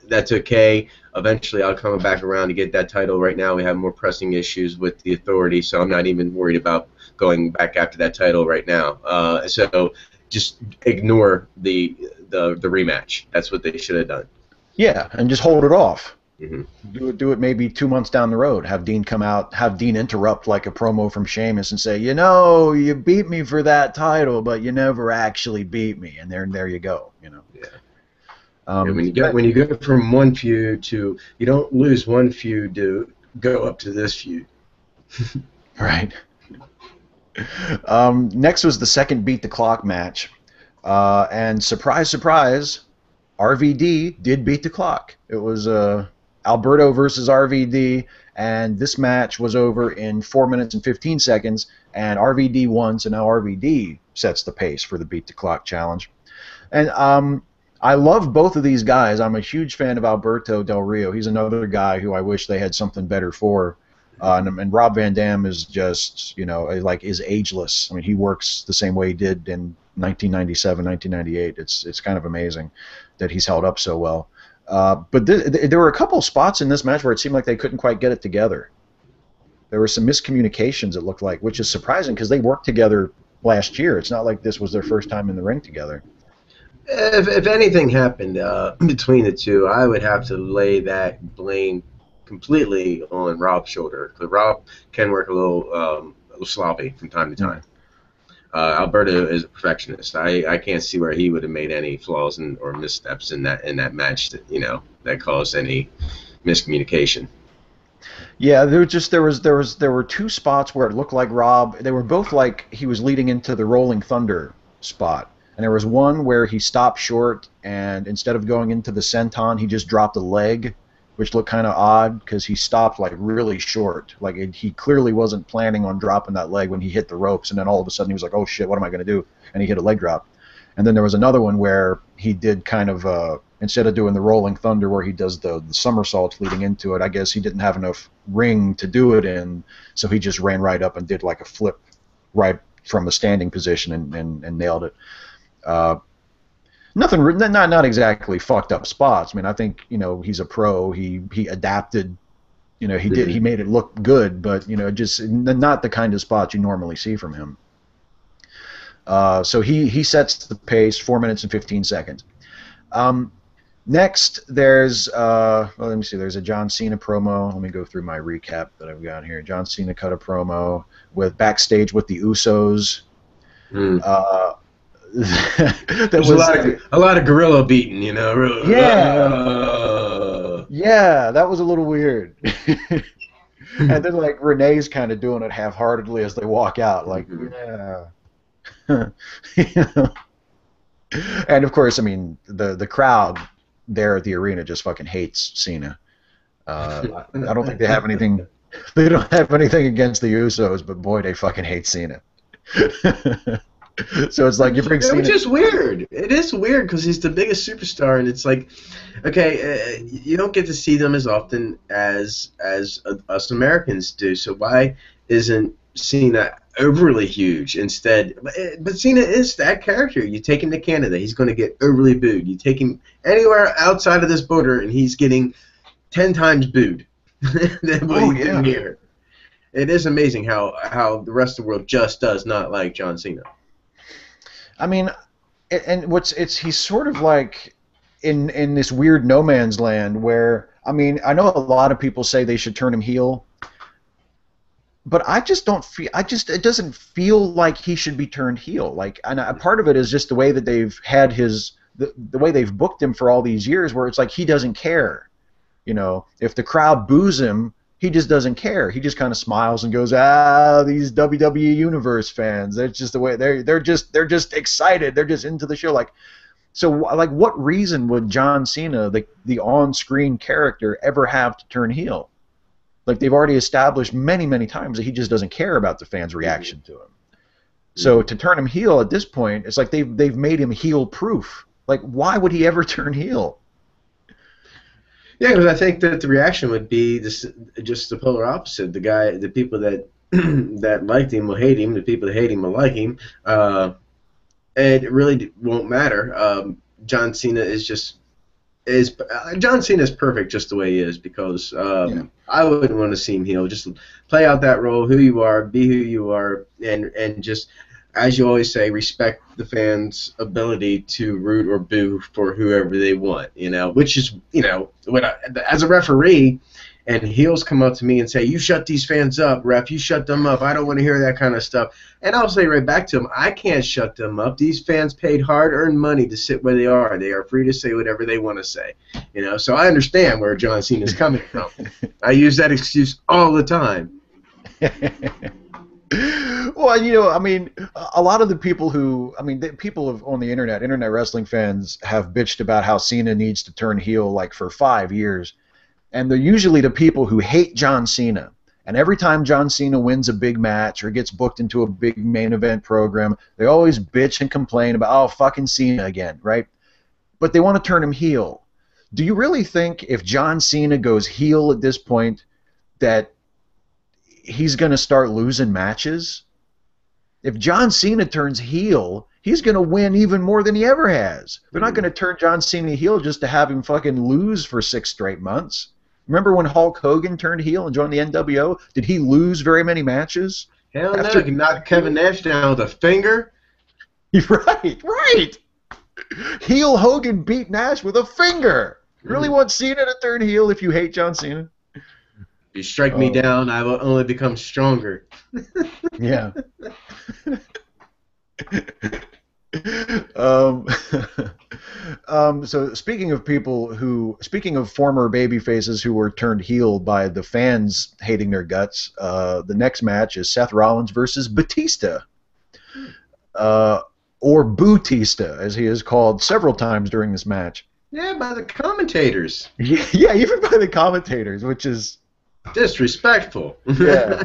[SPEAKER 2] that's okay. Eventually I'll come back around to get that title. Right now we have more pressing issues with the Authority, so I'm not even worried about going back after that title right now. So just ignore the rematch. That's what they should have done.
[SPEAKER 1] Yeah, and just hold it off. Do it maybe 2 months down the road. Have Dean come out, have Dean interrupt like a promo from Sheamus and say, you beat me for that title, but you never actually beat me. And there you go.
[SPEAKER 2] Yeah. When you go from one feud to, you don't lose one feud to go up to this feud.
[SPEAKER 1] Right. Next was the second Beat the Clock match. And surprise, surprise, RVD did beat the clock. It was Alberto versus RVD, and this match was over in 4 minutes and 15 seconds, and RVD won, so now RVD sets the pace for the beat the clock challenge. And I love both of these guys. I'm a huge fan of Alberto Del Rio. He's another guy who I wish they had something better for. And Rob Van Dam is just, like is ageless. I mean, he works the same way he did in 1997, 1998. It's kind of amazing that he's held up so well. But there were a couple of spots in this match where it seemed like they couldn't quite get it together. There were some miscommunications, it looked like, which is surprising because they worked together last year. It's not like this was their first time in the ring together.
[SPEAKER 2] If anything happened between the two, I would have to lay that blame completely on Rob's shoulder, because Rob can work a little sloppy from time to time. Alberto is a perfectionist. I can't see where he would have made any flaws or missteps in that match that caused any miscommunication.
[SPEAKER 1] Yeah, there were two spots where it looked like Rob. They were both like he was leading into the Rolling Thunder spot. And there was one where he stopped short, and instead of going into the senton, he just dropped a leg, which looked kind of odd because he stopped like really short. Like he clearly wasn't planning on dropping that leg when he hit the ropes, and then all of a sudden he was like, "Oh shit, what am I going to do?" And he hit a leg drop. And then there was another one where he did kind of instead of doing the Rolling Thunder where he does the somersaults leading into it, I guess he didn't have enough ring to do it in, so he just ran right up and did like a flip right from a standing position and nailed it. Nothing, not exactly fucked up spots. I mean, I think he's a pro. He adapted. He made it look good, but just not the kind of spots you normally see from him. So he sets the pace, 4 minutes and 15 seconds. Next, there's let me see. There's a John Cena promo. Let me go through my recap that I've got here. John Cena cut a promo with backstage with the Usos.
[SPEAKER 2] There was a lot of gorilla beating, Really.
[SPEAKER 1] Yeah, that was a little weird. And then like Renee's kind of doing it half-heartedly as they walk out, like yeah. And of course, I mean the crowd there at the arena just fucking hates Cena. I don't think they have anything. They don't have anything against the Usos, but boy, they fucking hate Cena. So it's like you bring Cena.
[SPEAKER 2] Which is weird. It is weird because he's the biggest superstar, and it's like, okay, you don't get to see them as often as us Americans do. So why isn't Cena overly huge instead? But Cena is that character. You take him to Canada, he's going to get overly booed. You take him anywhere outside of this border, and he's getting 10 times booed than what he's doing here. It is amazing how the rest of the world just does not like John Cena.
[SPEAKER 1] I mean, and he's sort of like in this weird no man's land where, I mean, I know a lot of people say they should turn him heel, but I just don't feel, it doesn't feel like he should be turned heel. Like, and part of it is just the way that they've had the way they've booked him for all these years, where it's like he doesn't care. If the crowd boos him, he just doesn't care. He just kind of smiles and goes, these WWE Universe fans. That's just the way they're just excited. They're just into the show. Like, so like, what reason would John Cena, the on-screen character, ever have to turn heel? Like, they've already established many, many times that he just doesn't care about the fans' reaction to him. So to turn him heel at this point, it's like they've made him heel-proof. Like, why would he ever turn heel?
[SPEAKER 2] Yeah, because I think that the reaction would be just the polar opposite. The people that that liked him will hate him. The people that hate him will like him. And it really won't matter. John Cena is John Cena is perfect just the way he is, because I wouldn't want to see him heel. Just play out that role, who you are, be who you are, and just, as you always say, respect the fans' ability to root or boo for whoever they want, which is, as a referee, and heels come up to me and say, you shut these fans up, ref, you shut them up, I don't want to hear that kind of stuff. And I'll say right back to them, I can't shut them up. These fans paid hard-earned money to sit where they are. They are free to say whatever they want to say. So I understand where John Cena is coming from. I use that excuse all the time.
[SPEAKER 1] Well, I mean, a lot of the people who, I mean, people on the internet wrestling fans have bitched about how Cena needs to turn heel like for 5 years. And they're usually the people who hate John Cena. And every time John Cena wins a big match or gets booked into a big main event program, they always bitch and complain about, oh, fucking Cena again, right? But they want to turn him heel. Do you really think if John Cena goes heel at this point that he's going to start losing matches? If John Cena turns heel, he's going to win even more than he ever has. They're not going to turn John Cena heel just to have him fucking lose for 6 straight months. Remember when Hulk Hogan turned heel and joined the NWO? Did he lose very many matches?
[SPEAKER 2] Hell no, he knocked Kevin Nash down with a finger.
[SPEAKER 1] Right, right. Heel Hogan beat Nash with a finger. You really want Cena to turn heel if you hate John Cena?
[SPEAKER 2] If you strike me down, I will only become stronger.
[SPEAKER 1] Yeah. um, so speaking of former baby faces who were turned heel by the fans hating their guts, the next match is Seth Rollins versus Batista. Or Bootista, as he is called several times during this match.
[SPEAKER 2] Yeah, by the commentators.
[SPEAKER 1] Yeah, even by the commentators, which is
[SPEAKER 2] disrespectful.
[SPEAKER 1] Yeah.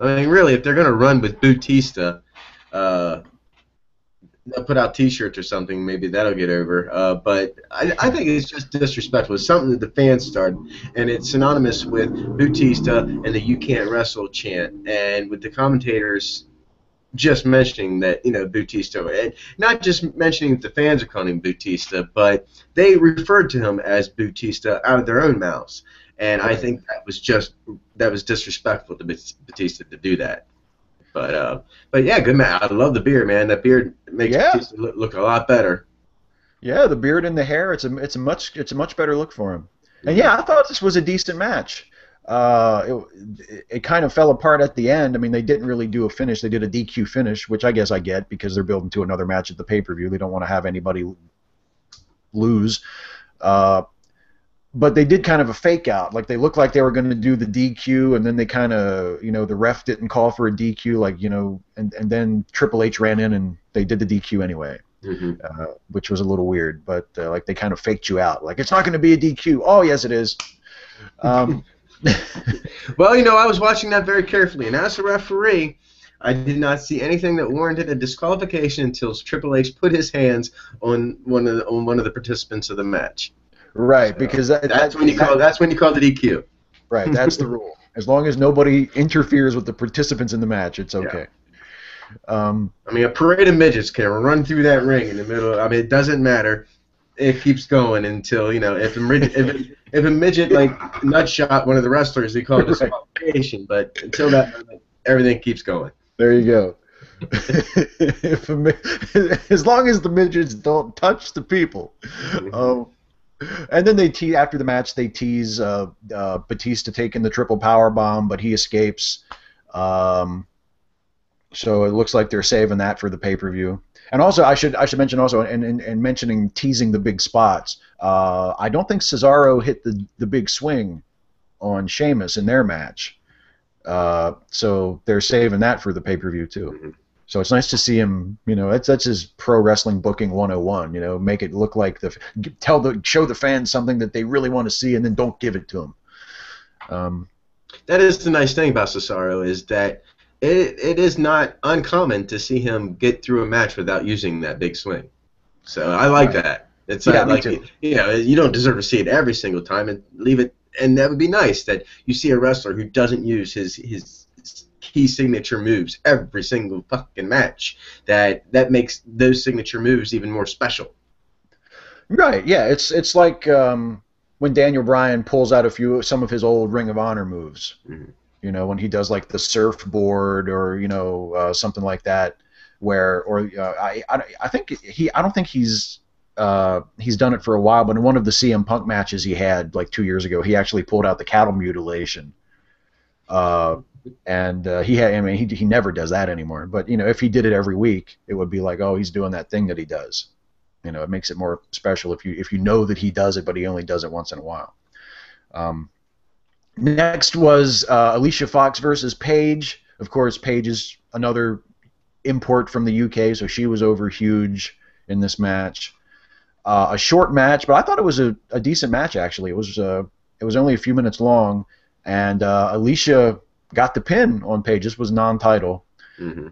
[SPEAKER 2] I mean, really, if they're going to run with Bootista, they'll put out T-shirts or something. Maybe that'll get over. But I think it's just disrespectful. It's something that the fans started, and it's synonymous with Bootista and the "You Can't Wrestle" chant, and with the commentators just mentioning that, Bautista, and not just mentioning that the fans are calling him Bautista, but they referred to him as Bautista out of their own mouths, and I think that was disrespectful to Batista to do that. But yeah, good man. I love the beard, man. That beard makes Batista look a lot better.
[SPEAKER 1] Yeah, the beard and the hair. It's a much better look for him. And yeah, I thought this was a decent match. It kind of fell apart at the end. I mean, they didn't really do a finish. They did a DQ finish, which I guess I get because they're building to another match at the pay-per-view. They don't want to have anybody lose. But they did kind of a fake out. Like, they looked like they were going to do the DQ, and then they kind of, the ref didn't call for a DQ, and then Triple H ran in and they did the DQ anyway. Mm-hmm. Which was a little weird, but like they kind of faked you out. Like, it's not going to be a DQ. Oh, yes, it is.
[SPEAKER 2] Well, I was watching that very carefully, and as a referee, I did not see anything that warranted a disqualification until Triple H put his hands on one of the participants of the match.
[SPEAKER 1] Right, so because
[SPEAKER 2] that's when you call the DQ.
[SPEAKER 1] Right, that's the rule. As long as nobody interferes with the participants in the match, it's okay. Yeah.
[SPEAKER 2] I mean, a parade of midgets can run through that ring in the middle. I mean, it doesn't matter. It keeps going until, if a midget like nut shot one of the wrestlers, they call it disqualification. But until that moment, everything keeps going.
[SPEAKER 1] There you go. As long as the midgets don't touch the people. And then after the match, they tease Batista taking the triple power bomb, but he escapes. So it looks like they're saving that for the pay-per-view. And also, I should mention also, and mentioning teasing the big spots, I don't think Cesaro hit the big swing on Sheamus in their match. So they're saving that for the pay-per-view too. Mm-hmm. So it's nice to see him. That's his pro wrestling booking 101. Make it look like show the fans something that they really want to see, and then don't give it to them.
[SPEAKER 2] That is the nice thing about Cesaro, is that it is not uncommon to see him get through a match without using that big swing. So I like that. It's like, you don't deserve to see it every single time, and leave it. And that would be nice that you see a wrestler who doesn't use his key signature moves every single fucking match. That makes those signature moves even more special.
[SPEAKER 1] Right. Yeah. It's like when Daniel Bryan pulls out some of his old Ring of Honor moves. Mm-hmm. When he does like the surfboard or something like that, I don't think he's done it for a while, but in one of the CM Punk matches he had like 2 years ago, he actually pulled out the cattle mutilation. He never does that anymore. But if he did it every week, it would be like, oh, he's doing that thing that he does. It makes it more special if you know that he does it, but he only does it once in a while. Next was Alicia Fox versus Paige, Of course, Paige is another import from the UK, so she was over huge in this match. A short match, but I thought it was a decent match actually. It was only a few minutes long, and Alicia got the pin on Paige. This was non-title,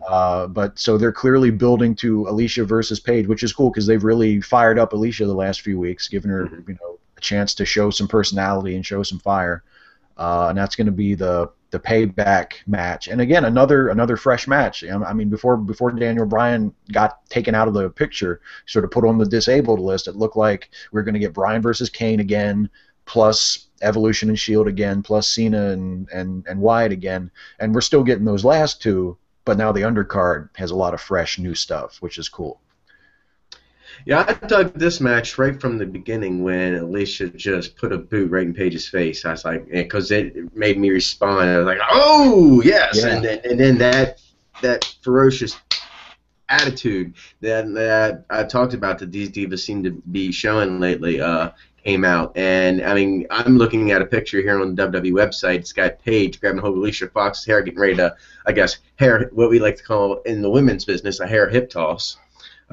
[SPEAKER 1] but so they're clearly building to Alicia versus Paige, which is cool because they've really fired up Alicia the last few weeks, giving her a chance to show some personality and show some fire. And that's going to be the payback match. And again, another fresh match. I mean, before Daniel Bryan got taken out of the picture, sort of put on the disabled list, it looked like we are going to get Bryan versus Kane again, plus Evolution and Shield again, plus Cena and Wyatt again. And we're still getting those last two, but now the undercard has a lot of fresh new stuff, which is cool.
[SPEAKER 2] Yeah, I dug this match right from the beginning when Alicia just put a boot right in Paige's face. I was like, because it made me respond. I was like, oh yes,
[SPEAKER 1] Yeah.
[SPEAKER 2] And then that ferocious attitude that I talked about that these divas seem to be showing lately came out. And I mean, I'm looking at a picture here on the WWE website. It's got Paige grabbing hold of Alicia Fox's hair, getting ready to, I guess, hair, what we like to call in the women's business, a hair hip toss.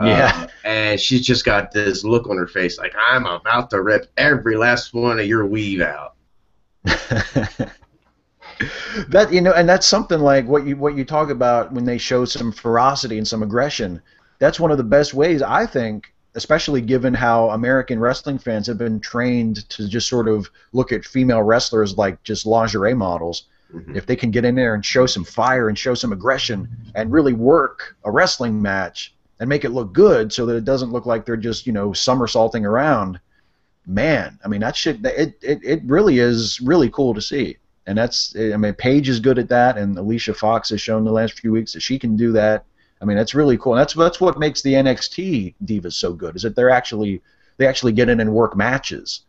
[SPEAKER 1] Yeah.
[SPEAKER 2] And she's just got this look on her face like, I'm about to rip every last one of your weave out.
[SPEAKER 1] That, and that's something like what you talk about when they show some ferocity and some aggression. That's one of the best ways, I think, especially given how American wrestling fans have been trained to just sort of look at female wrestlers like just lingerie models. If they can get in there and show some fire and show some aggression and really work a wrestling match and make it look good so that it doesn't look like they're just, somersaulting around, man, I mean, that shit, it really is really cool to see. And Paige is good at that, and Alicia Fox has shown the last few weeks that she can do that. I mean, that's really cool. And that's what makes the NXT divas so good, is that they actually get in and work matches.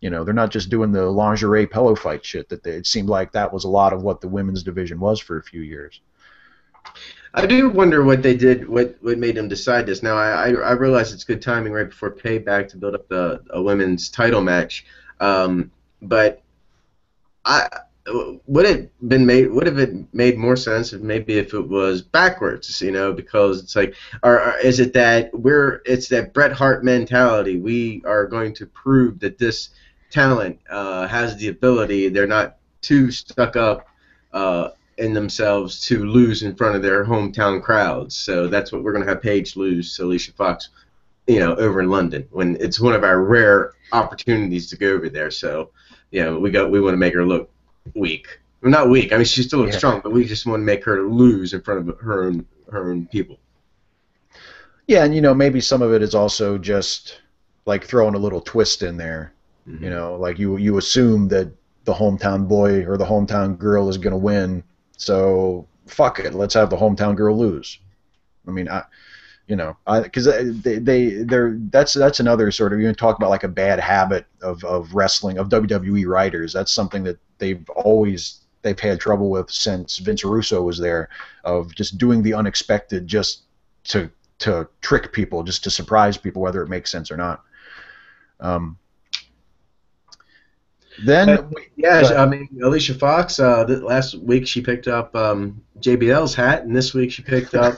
[SPEAKER 1] They're not just doing the lingerie pillow fight shit. It seemed like that was a lot of what the women's division was for a few years.
[SPEAKER 2] I do wonder what they did, what made them decide this. Now, I realize it's good timing right before Payback to build up a women's title match, but would have it made more sense if it was backwards, because it's like, or is it that it's that Bret Hart mentality? We are going to prove that this talent has the ability. They're not too stuck up in themselves to lose in front of their hometown crowds. So that's what we're going to have Paige lose to Alicia Fox, over in London, when it's one of our rare opportunities to go over there. So, we want to make her look weak. Well, not weak. I mean, she still looks strong, but we just want to make her lose in front of her own people.
[SPEAKER 1] Yeah, and maybe some of it is also just like throwing a little twist in there. Like you assume that the hometown boy or the hometown girl is going to win. So fuck it, let's have the hometown girl lose. I mean, because that's another sort of, you talk about like a bad habit of wrestling, of WWE writers. That's something that they've had trouble with since Vince Russo was there, of just doing the unexpected just to trick people, just to surprise people, whether it makes sense or not.
[SPEAKER 2] I mean, Alicia Fox, last week she picked up JBL's hat, and this week she picked up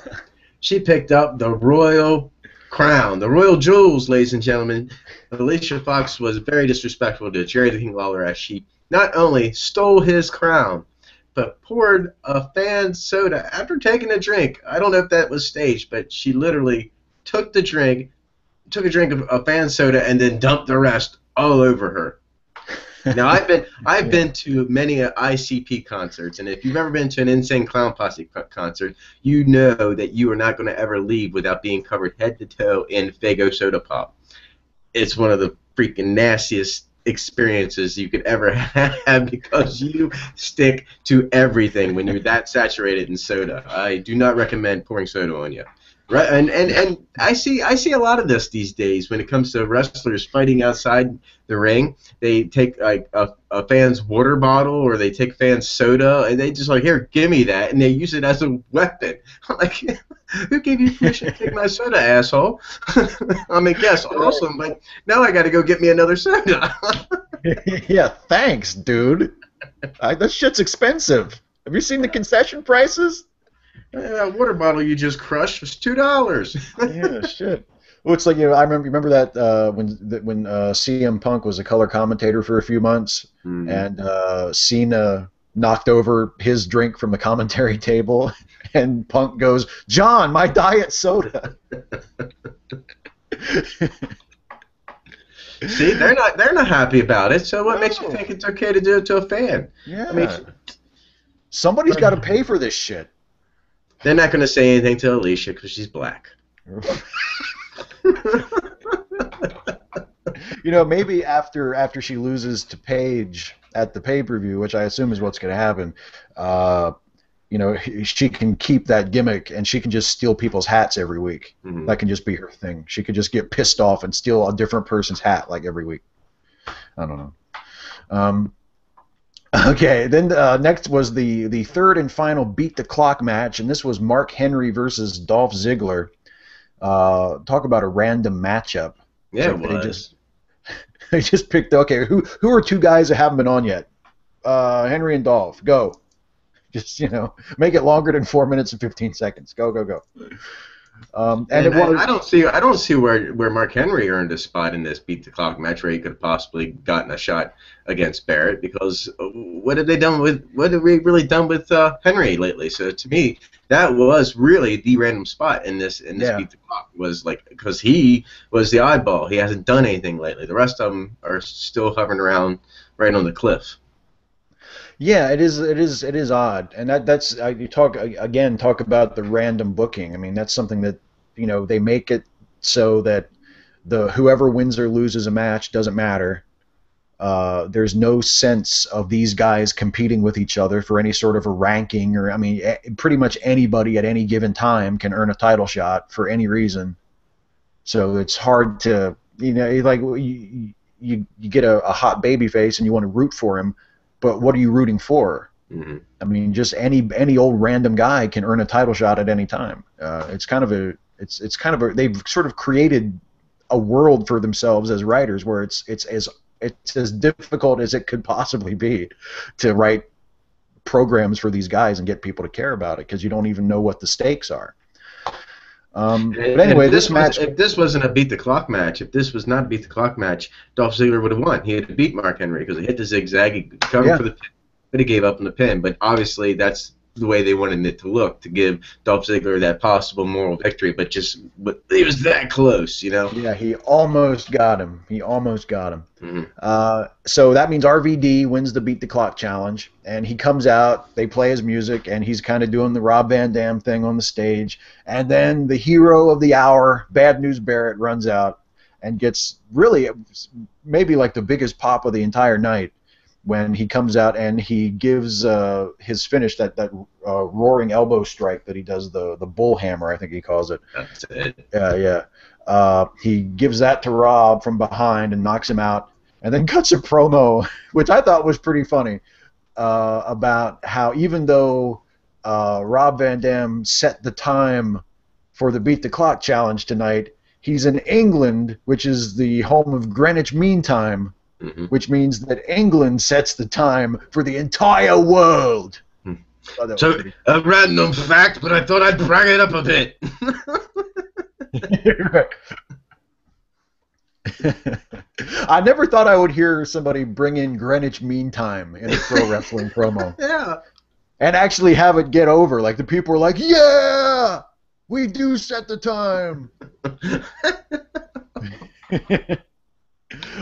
[SPEAKER 2] the royal crown, the royal jewels, ladies and gentlemen. Alicia Fox was very disrespectful to Jerry the King Lawler, as she not only stole his crown, but poured a fan soda after taking a drink. I don't know if that was staged, but she literally took a drink of a fan soda and then dumped the rest all over her. Now, I've been to many ICP concerts, and if you've ever been to an Insane Clown Posse concert, you know that you are not going to ever leave without being covered head to toe in Faygo soda pop. It's one of the freaking nastiest experiences you could ever have, because you stick to everything when you're that saturated in soda. I do not recommend pouring soda on you. Right, and I see a lot of this these days when it comes to wrestlers fighting outside the ring. They take like a fan's water bottle, or they take fan's soda, and they just like, here, give me that, and they use it as a weapon. I'm like, who gave you permission to take my soda, asshole? I mean, yes, awesome, but now I got to go get me another soda.
[SPEAKER 1] Yeah, thanks, dude. That shit's expensive. Have you seen the concession prices?
[SPEAKER 2] That water bottle you just crushed was $2.
[SPEAKER 1] Yeah, shit. Well, it's like, I remember that when CM Punk was a color commentator for a few months,
[SPEAKER 2] Mm.
[SPEAKER 1] and Cena knocked over his drink from the commentary table, and Punk goes, "John, my diet soda."
[SPEAKER 2] See, they're not happy about it. So what makes you
[SPEAKER 1] No.
[SPEAKER 2] think it's okay to do it to a fan? I mean,
[SPEAKER 1] Yeah. Somebody's got to pay for this shit.
[SPEAKER 2] they're not going to say anything to Alicia because she's black.
[SPEAKER 1] Maybe after she loses to Paige at the pay-per-view, which I assume is what's going to happen, she can keep that gimmick and she can just steal people's hats every week.
[SPEAKER 2] Mm-hmm.
[SPEAKER 1] That can just be her thing. She could just get pissed off and steal a different person's hat like every week. I don't know. Okay, then next was the third and final Beat the Clock match, and this was Mark Henry versus Dolph Ziggler. Talk about a random matchup.
[SPEAKER 2] Yeah,
[SPEAKER 1] So
[SPEAKER 2] it was.
[SPEAKER 1] they just picked, okay, who are two guys that haven't been on yet? Henry and Dolph, go. Just, make it longer than 4 minutes and 15 seconds. Go, go, go. And it was.
[SPEAKER 2] I don't see where Mark Henry earned a spot in this Beat the Clock match where he could have possibly gotten a shot against Barrett, because what have we really done with Henry lately? So to me, that was really the random spot in this
[SPEAKER 1] Yeah.
[SPEAKER 2] Beat the Clock, was like, because he was the oddball. He hasn't done anything lately. The rest of them are still hovering around right on the cliff.
[SPEAKER 1] Yeah, it is odd, and that's you talk about the random booking. I mean, that's something that they make it so that whoever wins or loses a match doesn't matter. There's no sense of these guys competing with each other for any sort of a ranking, or, I mean, pretty much anybody at any given time can earn a title shot for any reason. So it's hard to, like, you get a hot baby face and you want to root for him, but what are you rooting for?
[SPEAKER 2] Mm-hmm.
[SPEAKER 1] I mean, just any old random guy can earn a title shot at any time. It's kind of a they've sort of created a world for themselves as writers where it's as difficult as it could possibly be to write programs for these guys and get people to care about it, because you don't even know what the stakes are. But anyway,
[SPEAKER 2] if this wasn't a Beat the Clock match, if this was not a Beat the Clock match, Dolph Ziggler would have won. He had to beat Mark Henry because he hit the zigzag, he covered for the pin, but he gave up on the pin. But obviously, that's the way they wanted it to look, to give Dolph Ziggler that possible moral victory. But he was that close,
[SPEAKER 1] Yeah, he almost got him.
[SPEAKER 2] Mm-hmm.
[SPEAKER 1] So that means RVD wins the Beat the Clock challenge, and he comes out, they play his music, and he's kind of doing the Rob Van Dam thing on the stage, and then the hero of the hour, Bad News Barrett, runs out and gets really maybe like the biggest pop of the entire night when he comes out and he gives his finish, that roaring elbow strike that he does, the bull hammer, I think he calls it.
[SPEAKER 2] That's it.
[SPEAKER 1] Yeah. He gives that to Rob from behind and knocks him out, and then cuts a promo, which I thought was pretty funny, about how even though Rob Van Dam set the time for the Beat the Clock challenge tonight, he's in England, which is the home of Greenwich Mean Time,
[SPEAKER 2] Mm-hmm.
[SPEAKER 1] which means that England sets the time for the entire world.
[SPEAKER 2] So, a random fact, but I thought I'd brag it up a bit.
[SPEAKER 1] I never thought I would hear somebody bring in Greenwich Mean Time in a pro wrestling promo.
[SPEAKER 2] Yeah.
[SPEAKER 1] And actually have it get over. Like, the people were like, yeah, we do set the time.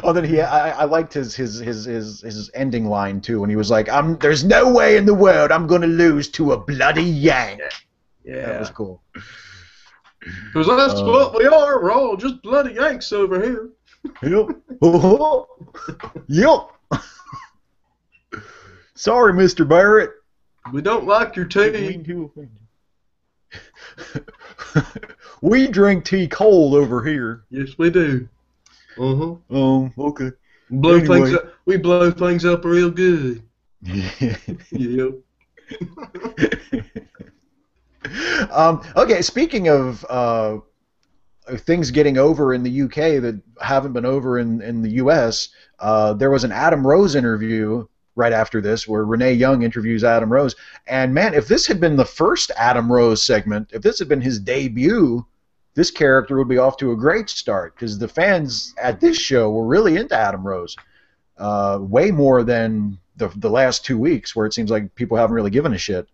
[SPEAKER 1] Oh, then I liked his ending line too, when he was like, "There's no way in the world I'm gonna lose to a bloody Yank."
[SPEAKER 2] Yeah.
[SPEAKER 1] That was cool.
[SPEAKER 2] Because that's what we are. We're all just bloody Yanks over here.
[SPEAKER 1] Yep. Yep. Sorry, Mr. Barrett.
[SPEAKER 2] We don't like your tea.
[SPEAKER 1] We drink tea cold over here.
[SPEAKER 2] Yes, we do. Uh-huh.
[SPEAKER 1] Okay.
[SPEAKER 2] We blow things up real good. Yep.
[SPEAKER 1] Okay, speaking of things getting over in the UK that haven't been over in the US, there was an Adam Rose interview right after this, where Renee Young interviews Adam Rose. And man, if this had been the first Adam Rose segment, if this had been his debut, this character would be off to a great start, because the fans at this show were really into Adam Rose, way more than the last 2 weeks, where it seems like people haven't really given a shit.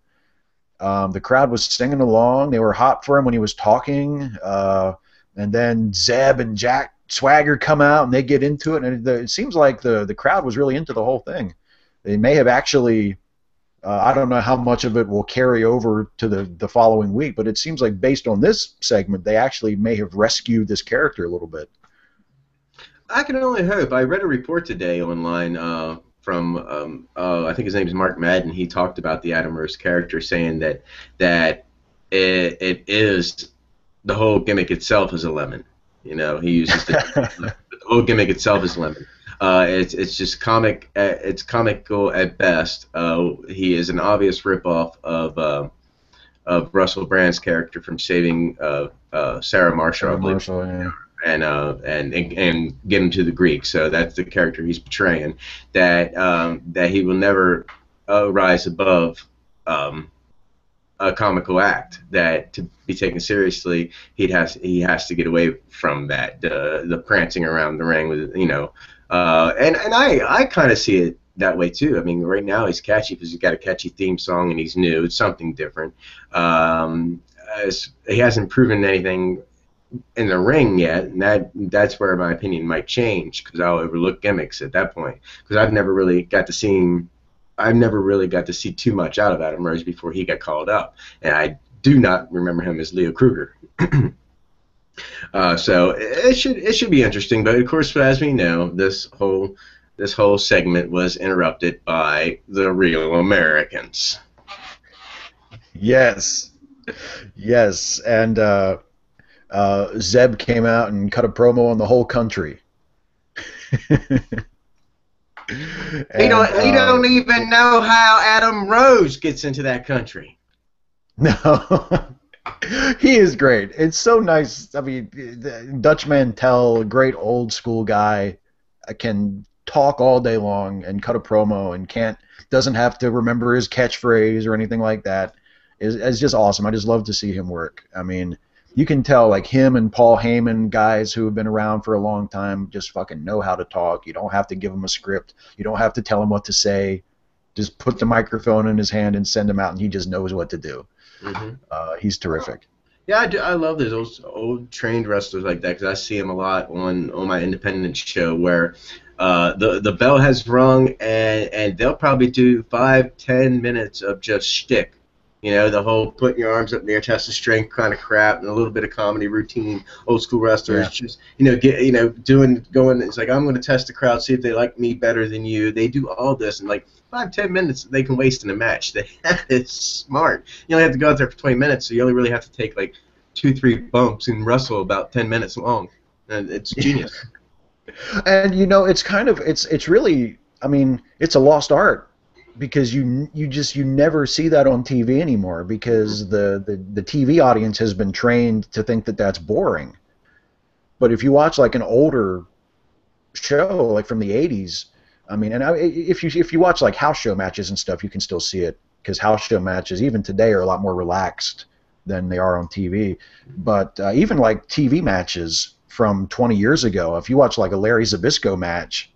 [SPEAKER 1] The crowd was singing along. They were hot for him when he was talking. And then Zeb and Jack Swagger come out and they get into it. And it seems like the crowd was really into the whole thing. They may have actually, I don't know how much of it will carry over to the following week, but it seems like based on this segment, they actually may have rescued this character a little bit.
[SPEAKER 2] I can only hope. I read a report today online from I think his name is Mark Madden. He talked about the Adam Rose character, saying that it is the whole gimmick itself is a lemon. You know, he uses the whole gimmick itself is lemon. It's just comic. It's comical at best. He is an obvious ripoff of Russell Brand's character from Saving Sarah Marshall, I believe.
[SPEAKER 1] Marshall, yeah.
[SPEAKER 2] And get him to the Greek. So that's the character he's portraying. That he will never rise above a comical act. That to be taken seriously, he has to get away from that. The prancing around the ring with and I kind of see it that way too. I mean, right now he's catchy because he's got a catchy theme song and he's new. It's something different. He hasn't proven anything in the ring yet, and that's where my opinion might change, because I'll overlook gimmicks at that point, because I've never really got to see too much out of Adam Rose before he got called up, and I do not remember him as Leo Kruger. So it should be interesting, but of course, as we know, this whole segment was interrupted by the Real Americans.
[SPEAKER 1] Yes, and Zeb came out and cut a promo on the whole country.
[SPEAKER 2] He don't even know how Adam Rose gets into that country.
[SPEAKER 1] No. He is great. It's so nice. I mean, Dutch Mantel, a great old school guy, can talk all day long and cut a promo and doesn't have to remember his catchphrase or anything like that. It's just awesome. I just love to see him work. I mean, you can tell, like, him and Paul Heyman, guys who have been around for a long time, just fucking know how to talk. You don't have to give him a script. You don't have to tell him what to say. Just put the microphone in his hand and send him out, and he just knows what to do. Mm-hmm. He's terrific.
[SPEAKER 2] Yeah, I love those old trained wrestlers like that, because I see them a lot on my independent show, where the bell has rung and they'll probably do 5-10 minutes of just shtick. You know, the whole putting your arms up in your chest of strength kind of crap, and a little bit of comedy routine. Old school wrestlers just going. It's like, I'm going to test the crowd, see if they like me better than you. They do all this in like 5-10 minutes they can waste in a match. That is smart. You only have to go out there for 20 minutes, so you only really have to take like 2-3 bumps and wrestle about 10 minutes long, and it's genius.
[SPEAKER 1] And it's really, I mean, it's a lost art, because you never see that on TV anymore, because the TV audience has been trained to think that that's boring. But if you watch like an older show, like from the 80s, I mean, and if you watch like house show matches and stuff, you can still see it, because house show matches even today are a lot more relaxed than they are on TV. But even like TV matches from 20 years ago, if you watch like a Larry Zbyszko match,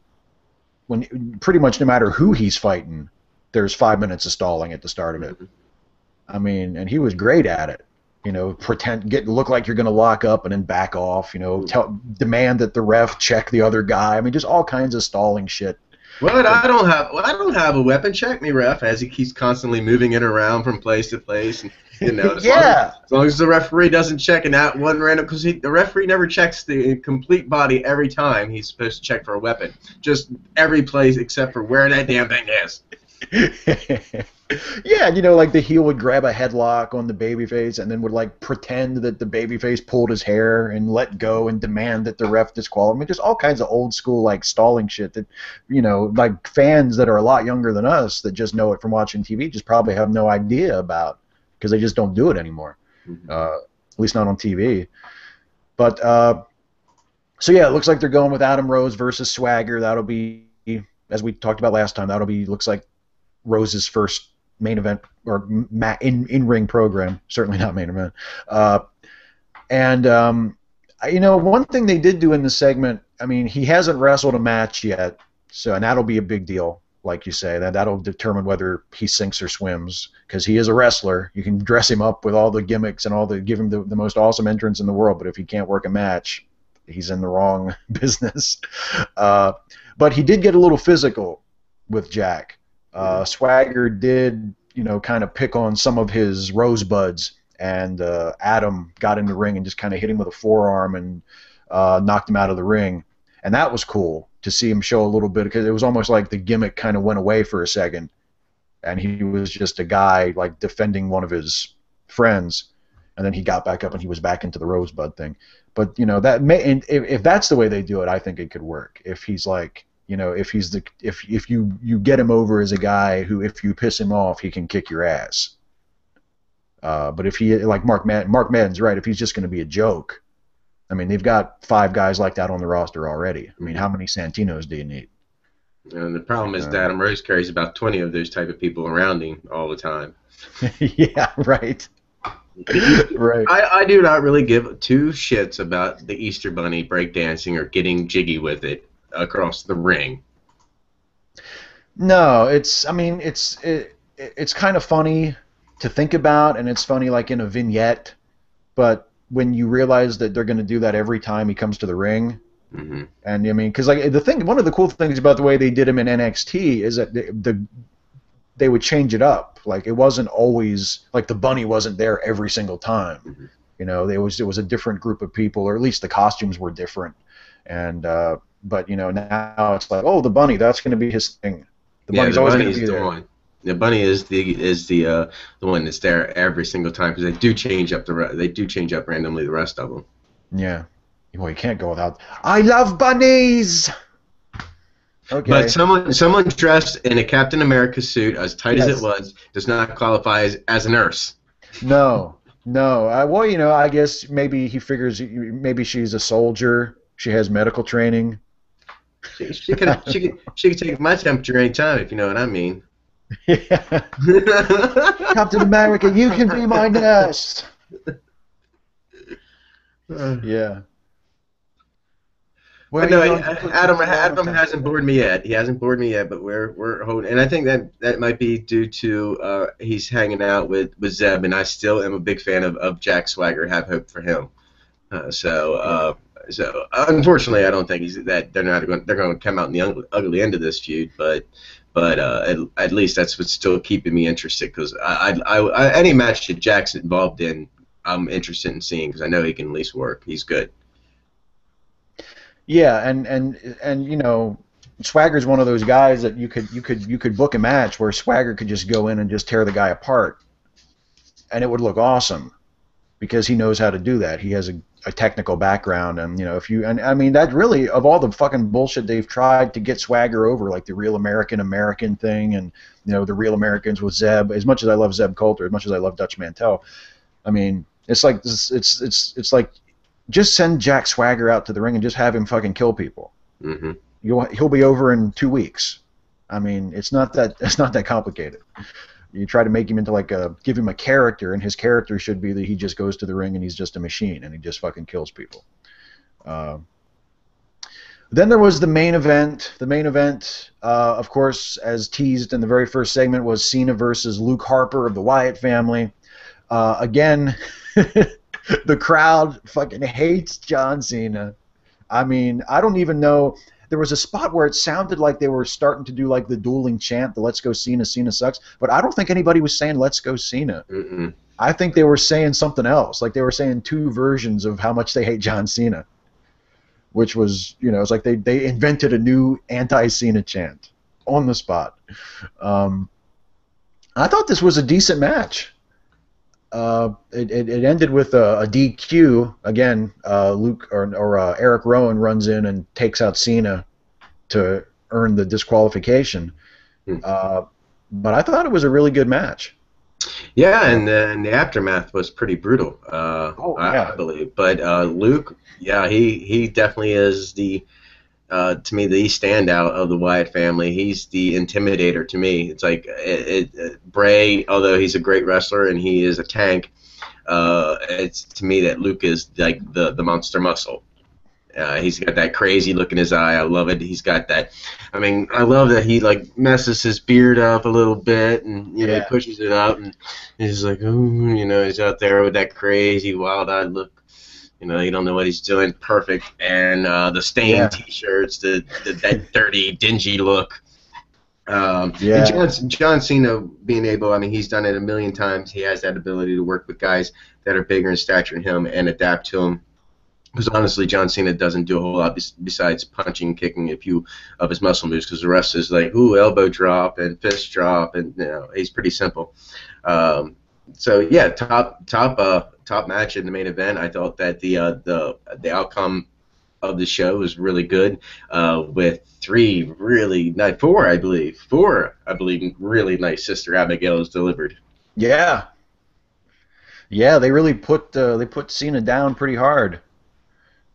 [SPEAKER 1] when pretty much no matter who he's fighting, there's 5 minutes of stalling at the start of it. I mean, and he was great at it. You know, look like you're going to lock up and then back off. You know, demand that the ref check the other guy. I mean, just all kinds of stalling shit.
[SPEAKER 2] Well, I don't have a weapon. Check me, ref. As he keeps constantly moving it around from place to place. And, you know, as long as the referee doesn't check it out one random, because the referee never checks the complete body every time he's supposed to check for a weapon. Just every place except for where that damn thing is.
[SPEAKER 1] Yeah, you know, like the heel would grab a headlock on the babyface and then would like pretend that the babyface pulled his hair and let go and demand that the ref disqualify. I mean, just all kinds of old school like stalling shit that, you know, like fans that are a lot younger than us that just know it from watching TV just probably have no idea about, because they just don't do it anymore. At least not on TV. But so yeah, it looks like they're going with Adam Rose versus Swagger. That'll be as we talked about last time, that'll be looks like Rose's first main event or in ring program. Certainly not main event. And one thing they did do in the segment, I mean, he hasn't wrestled a match yet, so and that'll be a big deal, like you say. That'll determine whether he sinks or swims, because he is a wrestler. You can dress him up with all the gimmicks and give him the most awesome entrance in the world, but if he can't work a match, he's in the wrong business. But he did get a little physical with Jack. Swagger did, kind of pick on some of his rosebuds, and Adam got in the ring and just kind of hit him with a forearm and knocked him out of the ring. And that was cool to see him show a little bit, because it was almost like the gimmick kind of went away for a second, and he was just a guy like defending one of his friends, and then he got back up and he was back into the rosebud thing. But that may, and if that's the way they do it, I think it could work. If he's like, if you get him over as a guy who, if you piss him off, he can kick your ass. But if he, like Mark Madden's right, if he's just going to be a joke, I mean, they've got 5 guys like that on the roster already. I mean, how many Santinos do you need?
[SPEAKER 2] And the problem is that Adam Rose carries about 20 of those type of people around him all the time.
[SPEAKER 1] Yeah, right. Right.
[SPEAKER 2] I do not really give 2 shits about the Easter Bunny breakdancing or getting jiggy with it across the ring.
[SPEAKER 1] No, it's kind of funny to think about, and it's funny like in a vignette, but when you realize that they're going to do that every time he comes to the ring, and I mean, because like one of the cool things about the way they did him in NXT is that they would change it up. Like, it wasn't always like the bunny wasn't there every single time. It was a different group of people, or at least the costumes were different. And but now it's like, oh, the bunny, that's going to be his thing. The bunny's always going to be there. One.
[SPEAKER 2] The bunny is the one that's there every single time, because they do change up randomly the rest of them.
[SPEAKER 1] Yeah. Well, you can't go without. I love bunnies. Okay.
[SPEAKER 2] But someone dressed in a Captain America suit, as tight as it was, does not qualify as a nurse.
[SPEAKER 1] No. I guess maybe he figures maybe she's a soldier. She has medical training.
[SPEAKER 2] She could take my temperature anytime, if you know what I mean.
[SPEAKER 1] Yeah. Captain America, you can be my nurse. Yeah.
[SPEAKER 2] Well, no, Adam hasn't bored me yet. He hasn't bored me yet, but we're holding, and I think that might be due to he's hanging out with Zeb, and I still am a big fan of Jack Swagger. Have hope for him. So unfortunately, I don't think they're going to come out in the ugly end of this feud, but at least that's what's still keeping me interested, because I any match that Jack's involved in, I'm interested in seeing, because I know he can at least work. He's good.
[SPEAKER 1] Yeah, and Swagger's one of those guys that you could book a match where Swagger could just go in and just tear the guy apart, and it would look awesome, because he knows how to do that. He has a technical background, and I mean, that really, of all the fucking bullshit they've tried to get Swagger over, like the Real American thing, and the Real Americans with Zeb. As much as I love Zeb Coulter, as much as I love Dutch Mantel, I mean, it's like like, just send Jack Swagger out to the ring and just have him fucking kill people.
[SPEAKER 2] Mm-hmm.
[SPEAKER 1] He'll be over in 2 weeks. I mean, it's not that complicated. You try to make him into give him a character, and his character should be that he just goes to the ring and he's just a machine and he just fucking kills people. Then there was the main event. The main event, of course, as teased in the very first segment, was Cena versus Luke Harper of the Wyatt family. Again, the crowd fucking hates John Cena. I mean, I don't even know. There was a spot where it sounded like they were starting to do like the dueling chant, the "Let's go Cena, Cena sucks," but I don't think anybody was saying "Let's go Cena."
[SPEAKER 2] Mm-mm.
[SPEAKER 1] I think they were saying something else. Like, they were saying 2 versions of how much they hate John Cena, which was, it's like they invented a new anti-Cena chant on the spot. I thought this was a decent match. It ended with a DQ again. Eric Rowan runs in and takes out Cena to earn the disqualification. But I thought it was a really good match.
[SPEAKER 2] Yeah, and the aftermath was pretty brutal. I believe. But Luke, yeah, he definitely is the to me, the standout of the Wyatt family. He's the intimidator to me. It's like Bray, although he's a great wrestler and he is a tank, it's to me that Luke is like the monster muscle. He's got that crazy look in his eye. I love it. He's got that. I mean, I love that he like messes his beard up a little bit, and he
[SPEAKER 1] Yeah.
[SPEAKER 2] pushes it up, and he's like, ooh, he's out there with that crazy wild-eyed look. You don't know what he's doing. Perfect. And the stained
[SPEAKER 1] Yeah.
[SPEAKER 2] T-shirts, that dirty, dingy look. And
[SPEAKER 1] Yeah.
[SPEAKER 2] John Cena being able, I mean, he's done it a million times. He has that ability to work with guys that are bigger in stature than him and adapt to him. Because honestly, John Cena doesn't do a whole lot besides punching, kicking a few of his muscle moves. Because the rest is like, ooh, elbow drop and fist drop, and he's pretty simple. So yeah, top match in the main event. I thought that the outcome of the show was really good, with four, I believe, really nice Sister Abigail's delivered.
[SPEAKER 1] Yeah. Yeah. They put Cena down pretty hard.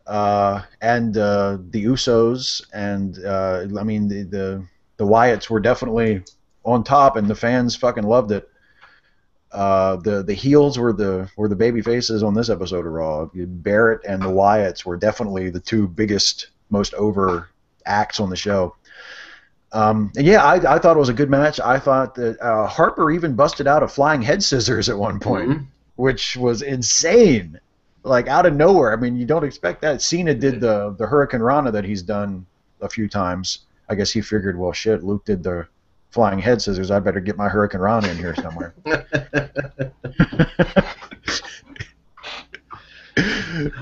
[SPEAKER 1] And the Usos and I mean the Wyatts were definitely on top, and the fans fucking loved it. The heels were the baby faces on this episode of Raw. Barrett and the Wyatts were definitely the two biggest, most over acts on the show. And yeah, I thought it was a good match. I thought that Harper even busted out a flying head scissors at one point,
[SPEAKER 2] Mm-hmm.
[SPEAKER 1] which was insane. Like out of nowhere. I mean, you don't expect that. Cena did the Hurricane Rana that he's done a few times. I guess he figured, well, shit, Luke did the flying head scissors. I better get my Hurricane Rana in here somewhere.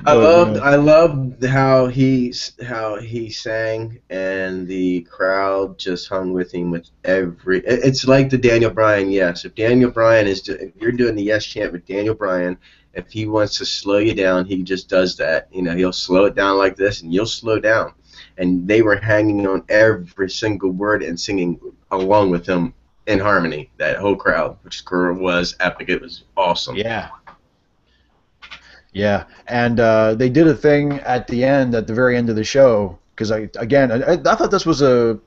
[SPEAKER 1] But
[SPEAKER 2] I loved how he sang, and the crowd just hung with him with every. It's like the Daniel Bryan. Yes, if Daniel Bryan if you're doing the yes chant with Daniel Bryan, if he wants to slow you down, he just does that. He'll slow it down like this, and you'll slow down. And they were hanging on every single word and singing along with him in harmony. That whole crowd, which was epic. It was awesome.
[SPEAKER 1] yeah, yeah, and they did a thing at the end, at the very end of the show, because I thought this was a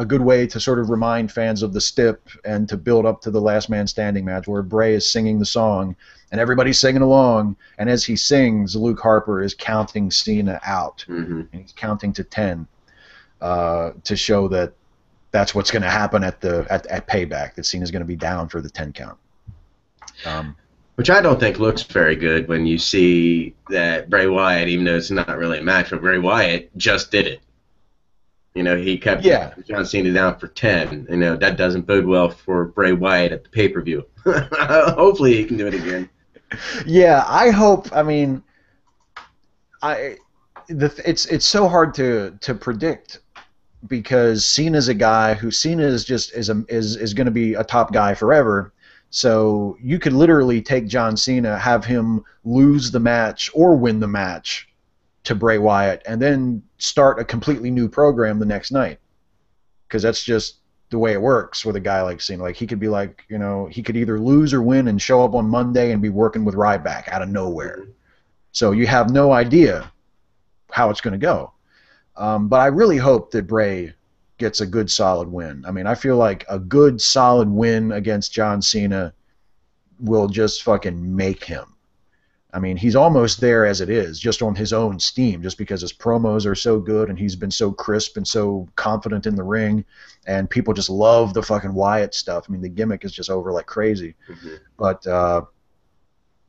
[SPEAKER 1] good way to sort of remind fans of the stip and to build up to the last man standing match where Bray is singing the song and everybody's singing along, and as he sings, Luke Harper is counting Cena out,
[SPEAKER 2] Mm-hmm.
[SPEAKER 1] and he's counting to 10 to show that that's what's going to happen at Payback. That Cena's going to be down for the 10 count. Um,
[SPEAKER 2] Which I don't think looks very good when you see that Bray Wyatt, even though it's not really a match, but Bray Wyatt just did it. He kept
[SPEAKER 1] yeah,
[SPEAKER 2] John Cena down for 10. That doesn't bode well for Bray Wyatt at the pay-per-view. Hopefully he can do it again.
[SPEAKER 1] yeah. I hope. I mean, it's so hard to predict because Cena's a guy who Cena is just is going to be a top guy forever. So you could literally take John Cena, have him lose the match or win the match to Bray Wyatt, and then start a completely new program the next night. Because that's just the way it works with a guy like Cena. Like he could be like, he could either lose or win and show up on Monday and be working with Ryback out of nowhere. So you have no idea how it's going to go. But I really hope that Bray gets a good solid win. I mean, I feel like a good solid win against John Cena will just fucking make him. I mean, he's almost there as it is, just on his own steam, just because his promos are so good and he's been so crisp and so confident in the ring, and people just love the fucking Wyatt stuff. I mean, the gimmick is just over like crazy.
[SPEAKER 2] Mm-hmm.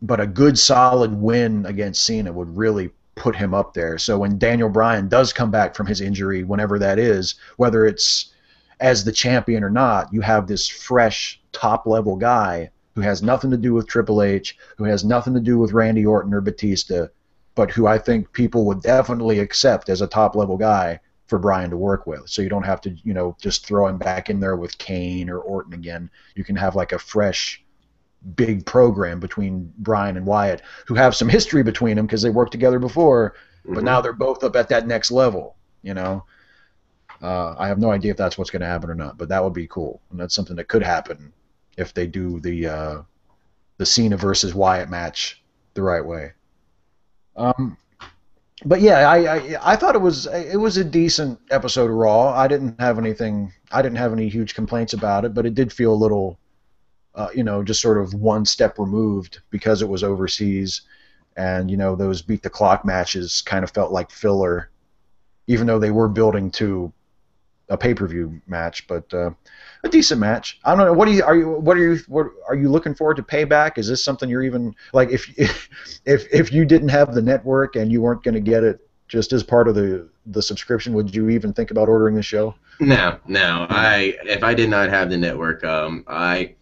[SPEAKER 1] But a good solid win against Cena would really put him up there. So when Daniel Bryan does come back from his injury, whenever that is, whether it's as the champion or not, you have this fresh top level guy who has nothing to do with Triple H, who has nothing to do with Randy Orton or Batista, but who I think people would definitely accept as a top level guy for Bryan to work with. So you don't have to, just throw him back in there with Kane or Orton again. You can have like a fresh big program between Bryan and Wyatt, who have some history between them because they worked together before, but now they're both up at that next level. I have no idea if that's what's going to happen or not, but that would be cool, and that's something that could happen if they do the Cena versus Wyatt match the right way. Um, But yeah, I thought it was a decent episode of Raw. I didn't have any huge complaints about it, but it did feel a little, just sort of one step removed because it was overseas, and those beat the clock matches kind of felt like filler, even though they were building to a pay-per-view match, but a decent match. I don't know. What are you looking forward to Payback? Is this something you're even like if you didn't have the network and you weren't going to get it just as part of the subscription, would you even think about ordering the show?
[SPEAKER 2] No, no.
[SPEAKER 1] No.
[SPEAKER 2] If I did not have the network, I've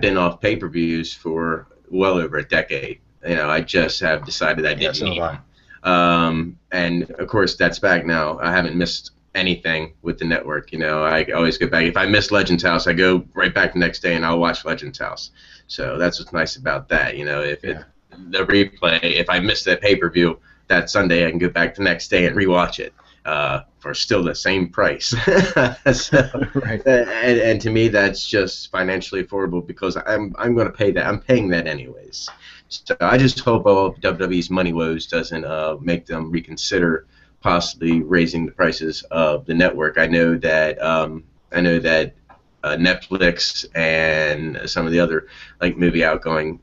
[SPEAKER 2] been off pay-per-views for well over a decade. I just have decided I
[SPEAKER 1] Yeah,
[SPEAKER 2] didn't
[SPEAKER 1] so have
[SPEAKER 2] need
[SPEAKER 1] I.
[SPEAKER 2] them. And of course that's back now. I haven't missed anything with the network. I always go back. If I miss Legends House, I go right back the next day and I'll watch Legends House. So that's what's nice about that. If it
[SPEAKER 1] Yeah.
[SPEAKER 2] the replay, if I miss that pay-per-view that Sunday, I can go back the next day and rewatch it for still the same price. So,
[SPEAKER 1] Right.
[SPEAKER 2] and to me, that's just financially affordable because I'm going to pay that. I'm paying that anyways. So I just hope all of WWE's money woes doesn't make them reconsider possibly raising the prices of the network. I know that Netflix and some of the other like movie outgoing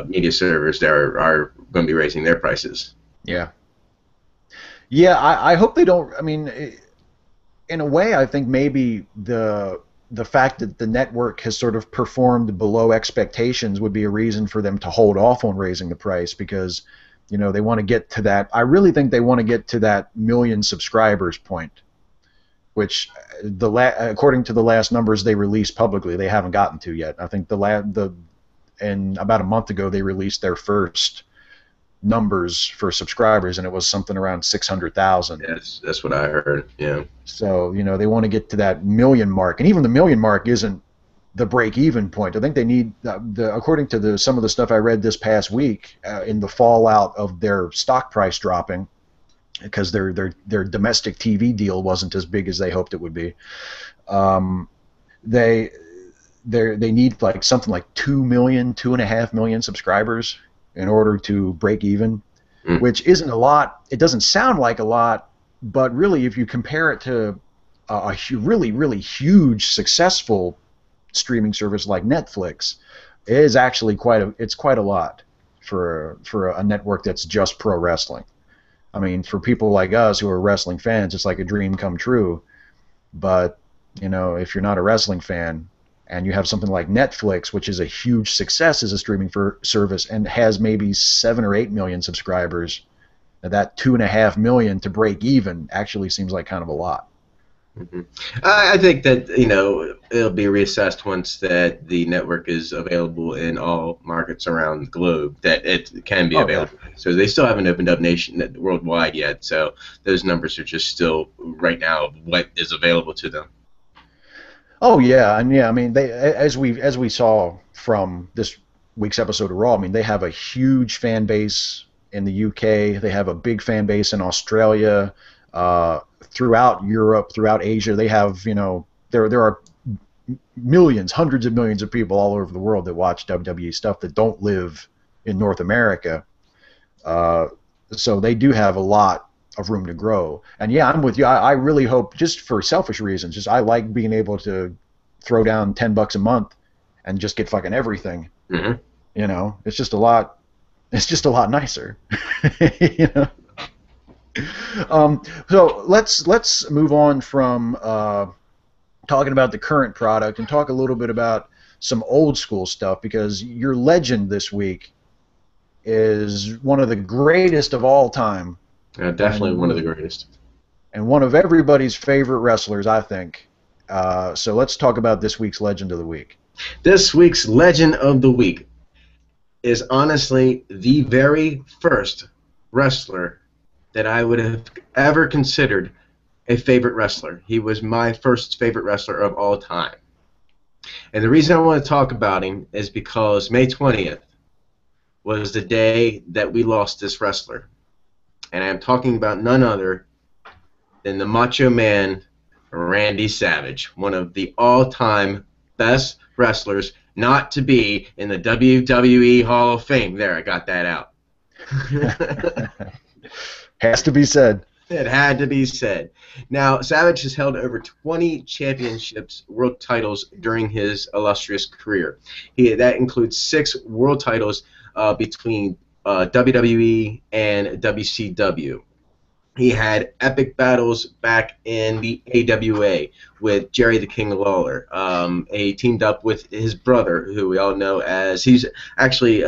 [SPEAKER 2] media servers there are going to be raising their prices.
[SPEAKER 1] Yeah. Yeah, I hope they don't. I mean, in a way, I think maybe the fact that the network has sort of performed below expectations would be a reason for them to hold off on raising the price because they want to get to that. I really think they want to get to that million subscribers point, which according to the last numbers they released publicly, they haven't gotten to yet. I think and about a month ago they released their first numbers for subscribers, and it was something around 600,000.
[SPEAKER 2] That's what I heard. Yeah.
[SPEAKER 1] So they want to get to that million mark, and even the million mark isn't the break-even point. I think they need according to some of the stuff I read this past week in the fallout of their stock price dropping because their domestic TV deal wasn't as big as they hoped it would be. Um, they they need like something like 2 million, 2.5 million subscribers in order to break even,
[SPEAKER 2] Mm.
[SPEAKER 1] which isn't a lot. It doesn't sound like a lot, but really, if you compare it to really, really huge, successful streaming service like Netflix, it is actually it's quite a lot for a network that's just pro wrestling. I mean, for people like us who are wrestling fans, it's like a dream come true. But if you're not a wrestling fan and you have something like Netflix, which is a huge success as a streaming service and has maybe 7 or 8 million subscribers, that 2.5 million to break even actually seems like kind of a lot.
[SPEAKER 2] Hmm. I think that it'll be reassessed once that the network is available in all markets around the globe. That it can be
[SPEAKER 1] Oh yeah.
[SPEAKER 2] available. So they still haven't opened up worldwide yet. So those numbers are just still right now what is available to them.
[SPEAKER 1] Oh yeah, and yeah, I mean they as we saw from this week's episode of Raw, I mean they have a huge fan base in the UK. They have a big fan base in Australia, throughout Europe, throughout Asia. They have there are millions, hundreds of millions of people all over the world that watch WWE stuff that don't live in North America. Uh, so they do have a lot of room to grow. And yeah, I'm with you. I really hope, just for selfish reasons, just I like being able to throw down $10 a month and just get fucking everything.
[SPEAKER 2] Hmm.
[SPEAKER 1] It's just a lot. It's just a lot nicer. you know. So let's move on from talking about the current product and talk a little bit about some old school stuff because your legend this week is one of the greatest of all time
[SPEAKER 2] Definitely one of the
[SPEAKER 1] and
[SPEAKER 2] greatest.
[SPEAKER 1] one of everybody's favorite wrestlers, I think. So let's talk about this week's Legend of the Week.
[SPEAKER 2] This week's Legend of the Week is honestly the very first wrestler that I would have ever considered a favorite wrestler. He was my first favorite wrestler of all time. And the reason I want to talk about him is because May 20th was the day that we lost this wrestler. And I'm talking about none other than the Macho Man, Randy Savage, one of the all-time best wrestlers not to be in the WWE Hall of Fame. There, I got that out.
[SPEAKER 1] Has to be said.
[SPEAKER 2] It had to be said. Now, Savage has held over 20 championships, world titles during his illustrious career. That includes 6 world titles between WWE and WCW. He had epic battles back in the AWA with Jerry the King Lawler. He teamed up with his brother, who we all know as he's actually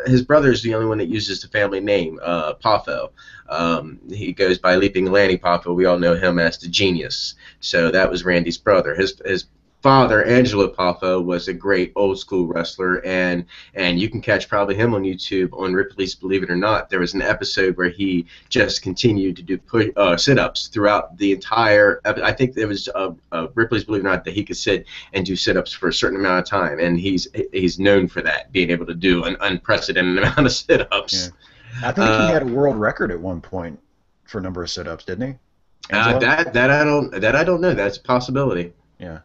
[SPEAKER 2] his brother is the only one that uses the family name, Poffo. He goes by Leaping Lanny Poffo. We all know him as the Genius. So that was Randy's brother. His father, Angelo Poffo, was a great old school wrestler, and you can catch probably him on YouTube on Ripley's Believe It or Not. There was an episode where he just continued to do sit-ups throughout the entire. I think there was Ripley's Believe It or Not that he could sit and do sit-ups for a certain amount of time, and he's known for that, being able to do an unprecedented amount of sit-ups.
[SPEAKER 1] Yeah. I think he had a world record at one point for number of sit-ups, didn't he?
[SPEAKER 2] That I don't know. That's a possibility.
[SPEAKER 1] Yeah.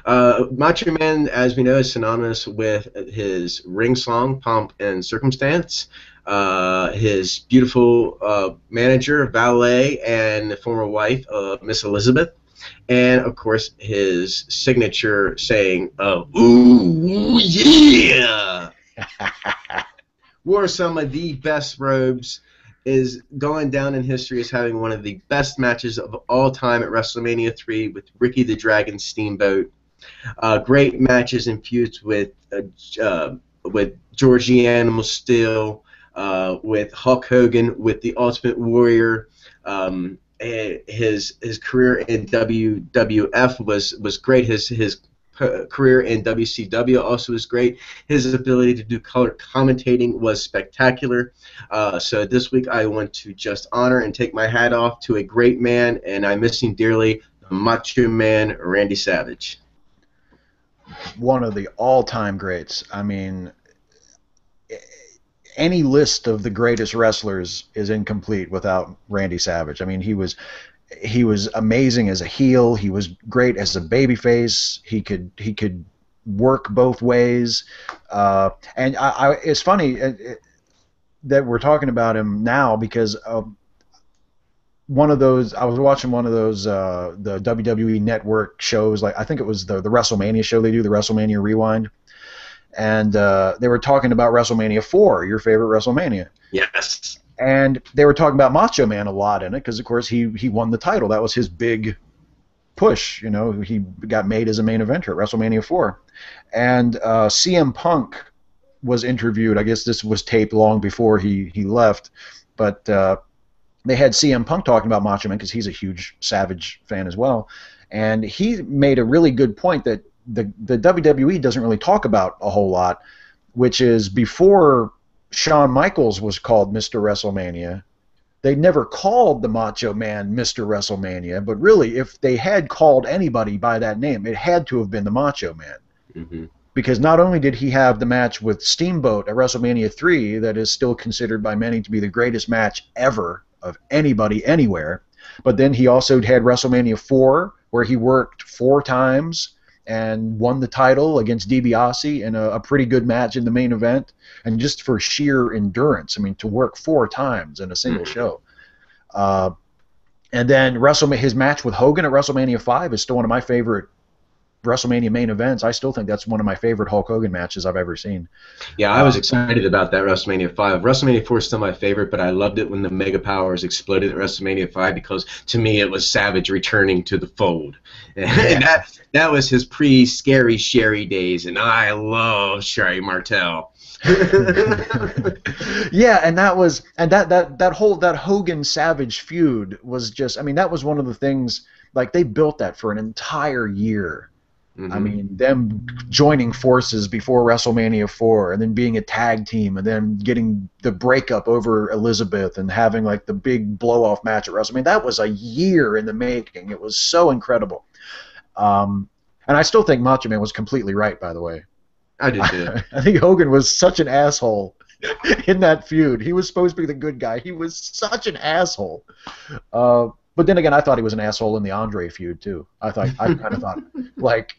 [SPEAKER 2] Macho Man, as we know, is synonymous with his ring song, Pomp and Circumstance, his beautiful manager, valet, and former wife, Miss Elizabeth, and, of course, his signature saying, ooh, yeah! Wore some of the best robes, is going down in history as having one of the best matches of all time at WrestleMania 3 with Ricky the Dragon Steamboat. Great matches and feuds with Georgie Animal Steel, with Hulk Hogan, with the Ultimate Warrior. His career in WWF was great. His career in WCW also was great. His ability to do color commentating was spectacular. So this week I want to just honor and take my hat off to a great man, and I miss him dearly, the Macho Man, Randy Savage.
[SPEAKER 1] One of the all-time greats. I mean, any list of the greatest wrestlers is incomplete without Randy Savage. I mean, he was amazing as a heel. He was great as a babyface. He could work both ways. And it's funny that we're talking about him now because one of those, I was watching one of those the WWE Network shows, like I think it was the WrestleMania show they do, the WrestleMania Rewind, and they were talking about WrestleMania 4, your favorite WrestleMania.
[SPEAKER 2] Yes.
[SPEAKER 1] And they were talking about Macho Man a lot in it because, of course, he won the title. That was his big push. You know, he got made as a main eventer at WrestleMania 4. And CM Punk was interviewed. I guess this was taped long before he left. But they had CM Punk talking about Macho Man because he's a huge Savage fan as well. And he made a really good point that the WWE doesn't really talk about a whole lot, which is before Shawn Michaels was called Mr. WrestleMania, they never called the Macho Man Mr. WrestleMania, but really, if they had called anybody by that name, it had to have been the Macho Man. Mm-hmm. Because not only did he have the match with Steamboat at WrestleMania 3 that is still considered by many to be the greatest match ever of anybody anywhere, but then he also had WrestleMania 4 where he worked 4 times and won the title against DiBiase in a pretty good match in the main event, and just for sheer endurance. I mean, to work 4 times in a single show. And then his match with Hogan at WrestleMania 5 is still one of my favorite WrestleMania main events. I still think that's one of my favorite Hulk Hogan matches I've ever seen.
[SPEAKER 2] Yeah, I was excited about that WrestleMania 5. WrestleMania 4 is still my favorite, but I loved it when the Mega Powers exploded at WrestleMania 5 because, to me, it was Savage returning to the fold. And that was his pre-Scary Sherry days, and I love Sherry Martel.
[SPEAKER 1] Yeah, and that Hogan Savage feud was just, I mean, that was one of the things, like, they built that for an entire year. Mm-hmm. I mean, them joining forces before WrestleMania 4 and then being a tag team and then getting the breakup over Elizabeth and having like the big blow-off match at WrestleMania. That was a year in the making. It was so incredible. And I still think Macho Man was completely right, by the way.
[SPEAKER 2] I did too.
[SPEAKER 1] I think Hogan was such an asshole in that feud. He was supposed to be the good guy. He was such an asshole. But then again, I thought he was an asshole in the Andre feud too. I kind of thought, like,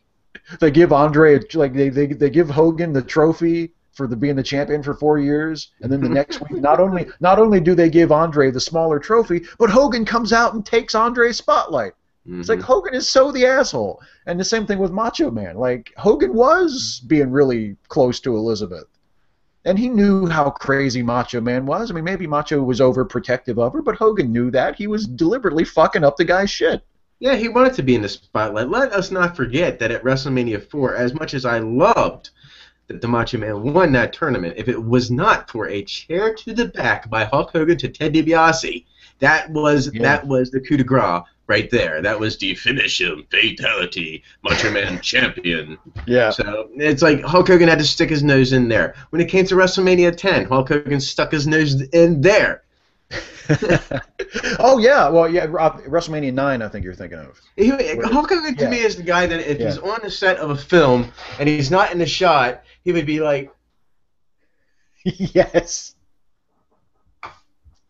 [SPEAKER 1] they give Andre, like they give Hogan the trophy for being the champion for 4 years, and then the next week, not only do they give Andre the smaller trophy, but Hogan comes out and takes Andre's spotlight. It's like Hogan is so the asshole, and the same thing with Macho Man. Like Hogan was being really close to Elizabeth, and he knew how crazy Macho Man was. I mean, maybe Macho was overprotective of her, but Hogan knew that he was deliberately fucking up the guy's shit.
[SPEAKER 2] Yeah, he wanted to be in the spotlight. Let us not forget that at WrestleMania 4, as much as I loved that the Macho Man won that tournament, if it was not for a chair to the back by Hulk Hogan to Ted DiBiase, that was the coup de grace right there. That was the finish him, fatality, Macho Man champion.
[SPEAKER 1] Yeah.
[SPEAKER 2] So it's like Hulk Hogan had to stick his nose in there. When it came to WrestleMania 10, Hulk Hogan stuck his nose in there.
[SPEAKER 1] Oh yeah, well yeah, WrestleMania 9 I think you're thinking of.
[SPEAKER 2] Hulk Hogan to me is the guy that if he's on the set of a film and he's not in the shot, he would be like,
[SPEAKER 1] yes,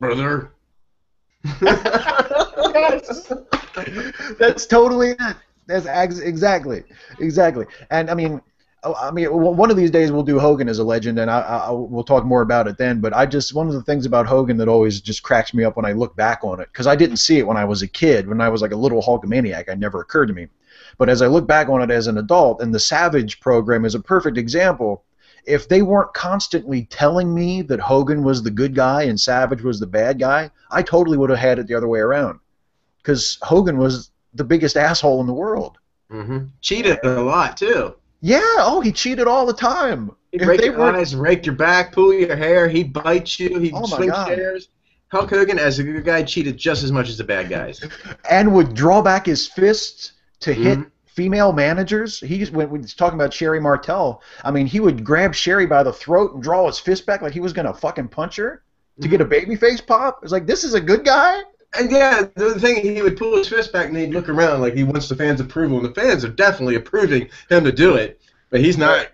[SPEAKER 2] brother.
[SPEAKER 1] Yes. That's totally it. That's exactly. And I mean, one of these days we'll do Hogan as a legend, and we'll talk more about it then. But one of the things about Hogan that always just cracks me up when I look back on it, because I didn't see it when I was a kid, when I was like a little Hulkamaniac, it never occurred to me. But as I look back on it as an adult, and the Savage program is a perfect example. If they weren't constantly telling me that Hogan was the good guy and Savage was the bad guy, I totally would have had it the other way around. Because Hogan was the biggest asshole in the world.
[SPEAKER 2] Cheated a lot too.
[SPEAKER 1] Yeah, he cheated all the time.
[SPEAKER 2] He'd rake your eyes, rake your back, pull your hair, he'd bite you, he'd swing chairs. Hulk Hogan, as a good guy, cheated just as much as the bad guys.
[SPEAKER 1] And would draw back his fists to hit female managers. When he's talking about Sherry Martel, I mean, he would grab Sherry by the throat and draw his fist back like he was going to fucking punch her to get a babyface pop. It's like, this is a good guy?
[SPEAKER 2] And yeah, the thing, he would pull his fist back and he'd look around like he wants the fans' approval, and the fans are definitely approving him to do it, but he's not.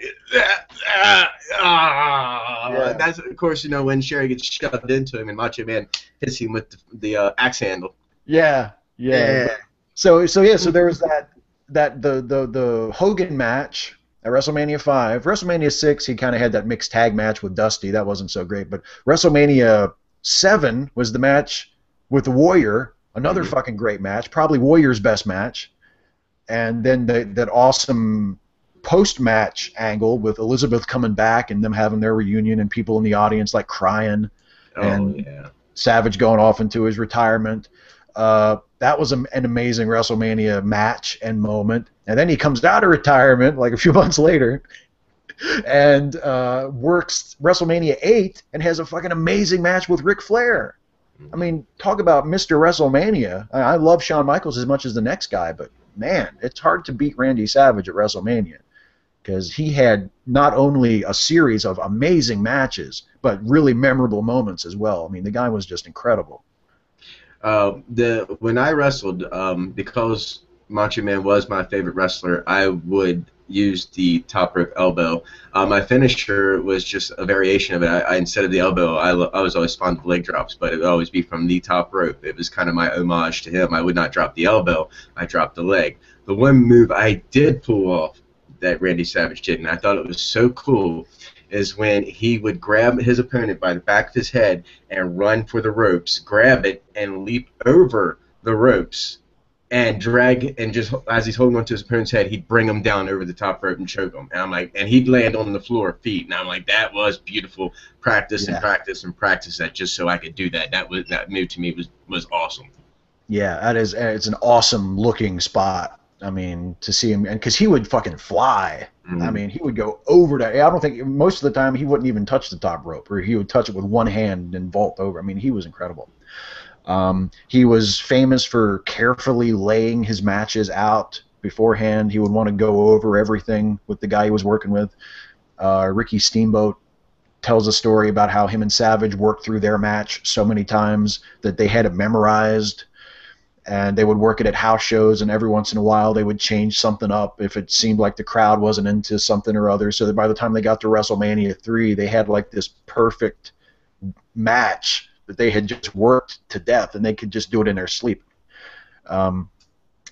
[SPEAKER 2] That's, of course, when Sherry gets shoved into him and Macho Man hits him with the axe handle.
[SPEAKER 1] Yeah. So there was the Hogan match at WrestleMania 5. WrestleMania 6, he kind of had that mixed tag match with Dusty. That wasn't so great. But WrestleMania 7 was the match with the Warrior, another fucking great match, probably Warrior's best match. And then that awesome post-match angle with Elizabeth coming back and them having their reunion and people in the audience like crying. Savage going off into his retirement. That was an amazing WrestleMania match and moment. And then he comes out of retirement like a few months later and works WrestleMania 8 and has a fucking amazing match with Ric Flair. I mean, talk about Mr. WrestleMania. I love Shawn Michaels as much as the next guy, but man, it's hard to beat Randy Savage at WrestleMania because he had not only a series of amazing matches, but really memorable moments as well. I mean, the guy was just incredible.
[SPEAKER 2] When I wrestled, because Macho Man was my favorite wrestler, I would use the top rope elbow. My finisher was just a variation of it. I instead of the elbow, I was always fond of leg drops, but it would always be from the top rope. It was kind of my homage to him. I would not drop the elbow. I dropped the leg. The one move I did pull off that Randy Savage did, and I thought it was so cool, is when he would grab his opponent by the back of his head and run for the ropes, grab it, and leap over the ropes, and drag, and just as he's holding onto his opponent's head, he'd bring him down over the top rope and choke him. And I'm like, and he'd land on the floor feet, and I'm like, that was beautiful. Practice and practice and practice that just so I could do that. That move to me was awesome.
[SPEAKER 1] Yeah, it's an awesome looking spot. I mean, to see him, and because he would fucking fly. I mean, he would go over that. I don't think most of the time he wouldn't even touch the top rope, or he would touch it with one hand and vault over. I mean, he was incredible. He was famous for carefully laying his matches out beforehand. He would want to go over everything with the guy he was working with. Ricky Steamboat tells a story about how him and Savage worked through their match so many times that they had it memorized, and they would work it at house shows, and every once in a while they would change something up if it seemed like the crowd wasn't into something or other, so that by the time they got to WrestleMania 3, they had like this perfect match that they had just worked to death, and they could just do it in their sleep. And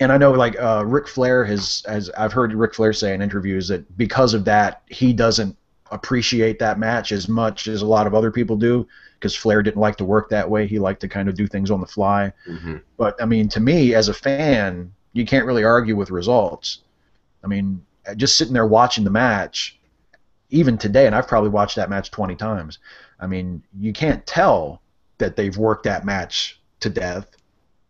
[SPEAKER 1] I know, like, Ric Flair has I've heard Ric Flair say in interviews that because of that, he doesn't appreciate that match as much as a lot of other people do, because Flair didn't like to work that way. He liked to kind of do things on the fly.
[SPEAKER 2] Mm-hmm.
[SPEAKER 1] But I mean, to me as a fan, you can't really argue with results. I mean, just sitting there watching the match, even today, and I've probably watched that match 20 times. I mean, you can't tell that they've worked that match to death.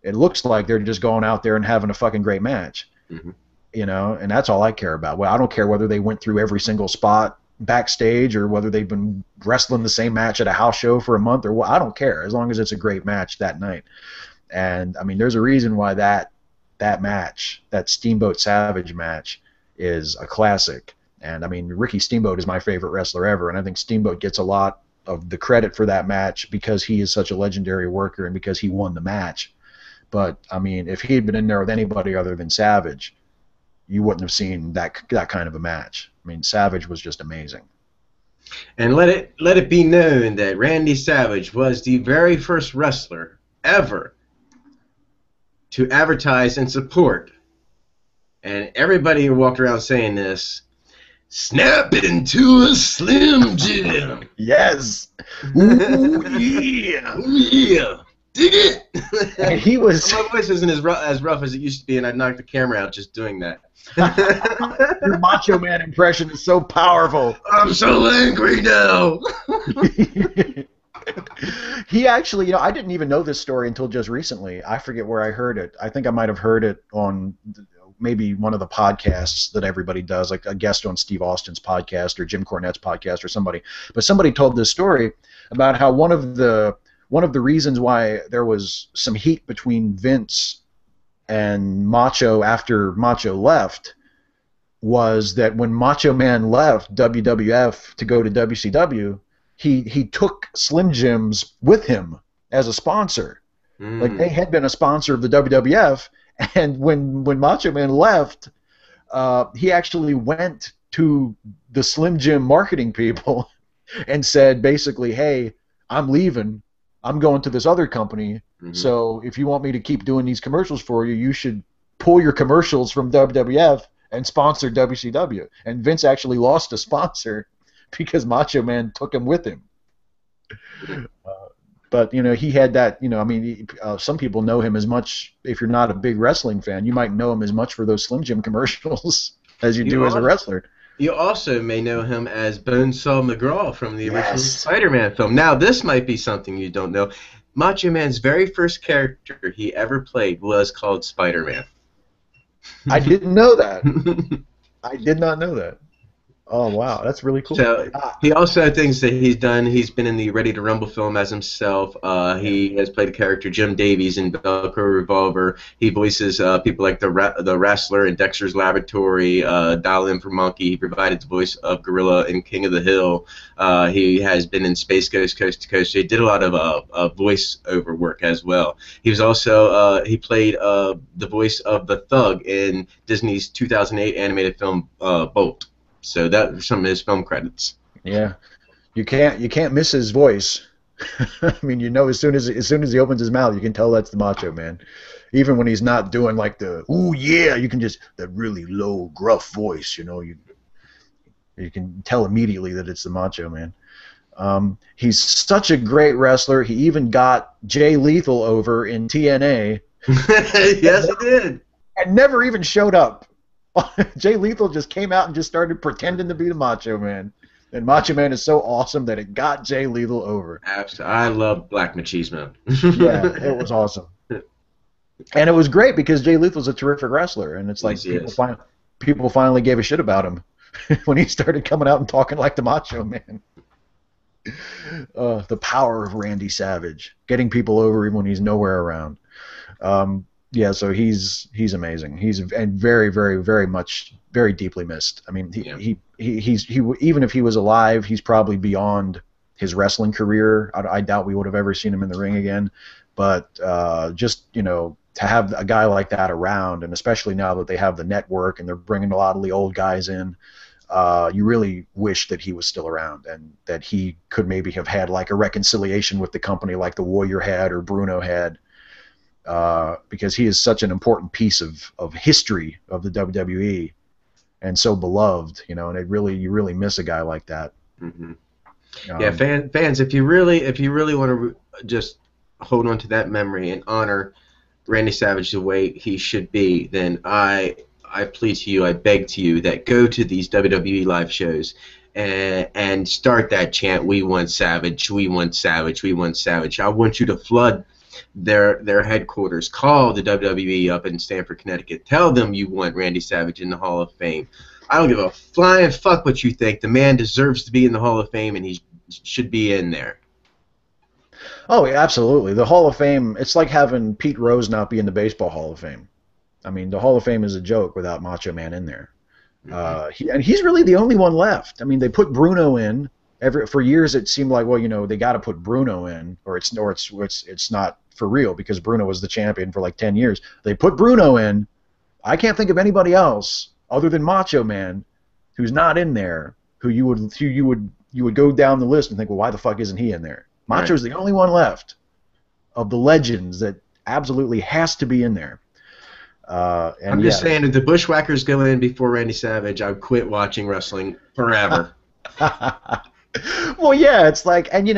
[SPEAKER 1] It looks like they're just going out there and having a fucking great match.
[SPEAKER 2] Mm-hmm.
[SPEAKER 1] You know, and that's all I care about. Well, I don't care whether they went through every single spot backstage or whether they've been wrestling the same match at a house show for a month or what. I don't care, as long as it's a great match that night. And I mean, there's a reason why that match, that Steamboat Savage match, is a classic. And I mean, Ricky Steamboat is my favorite wrestler ever, and I think Steamboat gets a lot of the credit for that match because he is such a legendary worker and because he won the match. But I mean, if he had been in there with anybody other than Savage, you wouldn't have seen that kind of a match. I mean, Savage was just amazing.
[SPEAKER 2] And let it be known that Randy Savage was the very first wrestler ever to advertise and support. And everybody who walked around saying this, snap into a Slim Jim.
[SPEAKER 1] Yes.
[SPEAKER 2] Ooh, yeah. Ooh, yeah. Dig it.
[SPEAKER 1] And he was.
[SPEAKER 2] My voice isn't as rough as it used to be, and I'd knock the camera out just doing that.
[SPEAKER 1] Your Macho Man impression is so powerful.
[SPEAKER 2] I'm so angry now.
[SPEAKER 1] He actually, you know, I didn't even know this story until just recently. I forget where I heard it. I think I might have heard it on maybe one of the podcasts that everybody does, like a guest on Steve Austin's podcast or Jim Cornette's podcast or somebody. But somebody told this story about how one of the reasons why there was some heat between Vince and Macho after Macho left was that when Macho Man left WWF to go to WCW, he took Slim Jims with him as a sponsor. Like, they had been a sponsor of the WWF, and when Macho Man left, he actually went to the Slim Jim marketing people and said basically, hey, I'm leaving. I'm going to this other company, so if you want me to keep doing these commercials for you, you should pull your commercials from WWF and sponsor WCW. And Vince actually lost a sponsor because Macho Man took him with him. But, you know, he had that, you know, I mean, some people know him as much, if you're not a big wrestling fan, you might know him as much for those Slim Jim commercials as you do as a wrestler.
[SPEAKER 2] You also may know him as Bonesaw McGraw from the original Spider-Man film. Now, this might be something you don't know. Macho Man's very first character he ever played was called Spider-Man.
[SPEAKER 1] I didn't know that. I did not know that. Oh, wow. That's really cool.
[SPEAKER 2] So he also had things that he's done. He's been in the Ready to Rumble film as himself. He has played a character, Jim Davies, in Velcro Revolver. He voices people like the Wrestler in Dexter's Laboratory, Dial M for Monkey. He provided the voice of Gorilla in King of the Hill. He has been in Space Ghost Coast to Coast. So he did a lot of voice-over work as well. He was also he played the voice of the Thug in Disney's 2008 animated film Bolt. So that were some of his film credits.
[SPEAKER 1] Yeah, you can't miss his voice. I mean, you know, as soon as he opens his mouth, you can tell that's the Macho Man. Even when he's not doing like the ooh yeah, you can just that really low gruff voice. You know, you can tell immediately that it's the Macho Man. He's such a great wrestler. He even got Jay Lethal over in TNA.
[SPEAKER 2] Yes, he did.
[SPEAKER 1] And never even showed up. Jay Lethal just came out and just started pretending to be the Macho Man. And Macho Man is so awesome that it got Jay Lethal over.
[SPEAKER 2] Absolutely. I love Black Machismo.
[SPEAKER 1] Yeah, it was awesome. And it was great because Jay Lethal's a terrific wrestler. And it's like people finally gave a shit about him when he started coming out and talking like the Macho Man. The power of Randy Savage. Getting people over even when he's nowhere around. Yeah, so he's amazing. He's very, very, very much, very deeply missed. I mean, he even if he was alive, he's probably beyond his wrestling career. I doubt we would have ever seen him in the ring again. But just, you know, to have a guy like that around, and especially now that they have the network and they're bringing a lot of the old guys in, you really wish that he was still around and that he could maybe have had like a reconciliation with the company like the Warrior had or Bruno had. Because he is such an important piece of history of the WWE and so beloved, you know, and you really miss a guy like that.
[SPEAKER 2] Hmm. Yeah,
[SPEAKER 1] Um,
[SPEAKER 2] fans, if you really want to just hold on to that memory and honor Randy Savage the way he should be, then I plead to you, I beg to you that go to these WWE live shows and start that chant, "We want Savage, we want Savage, we want Savage." I want you to flood their headquarters. Call the WWE up in Stamford, Connecticut. Tell them you want Randy Savage in the Hall of Fame. I don't give a flying fuck what you think. The man deserves to be in the Hall of Fame, and he should be in there.
[SPEAKER 1] oh, yeah, absolutely. The Hall of Fame, it's like having Pete Rose not be in the Baseball Hall of Fame. I mean, the Hall of Fame is a joke without Macho Man in there.
[SPEAKER 2] Hmm.
[SPEAKER 1] And he's really the only one left. I mean, they put Bruno in. For years, it seemed like, well, they got to put Bruno in, or it's not for real because Bruno was the champion for like 10 years. They put Bruno in. I can't think of anybody else other than Macho Man who's not in there. Who you would go down the list and think, well, why the fuck isn't he in there?
[SPEAKER 2] Right.
[SPEAKER 1] Macho's the only one left of the legends that absolutely has to be in there. And
[SPEAKER 2] I'm just
[SPEAKER 1] yeah.
[SPEAKER 2] saying, if the Bushwhackers go in before Randy Savage, I'd quit watching wrestling forever.
[SPEAKER 1] Well, yeah, it's like, and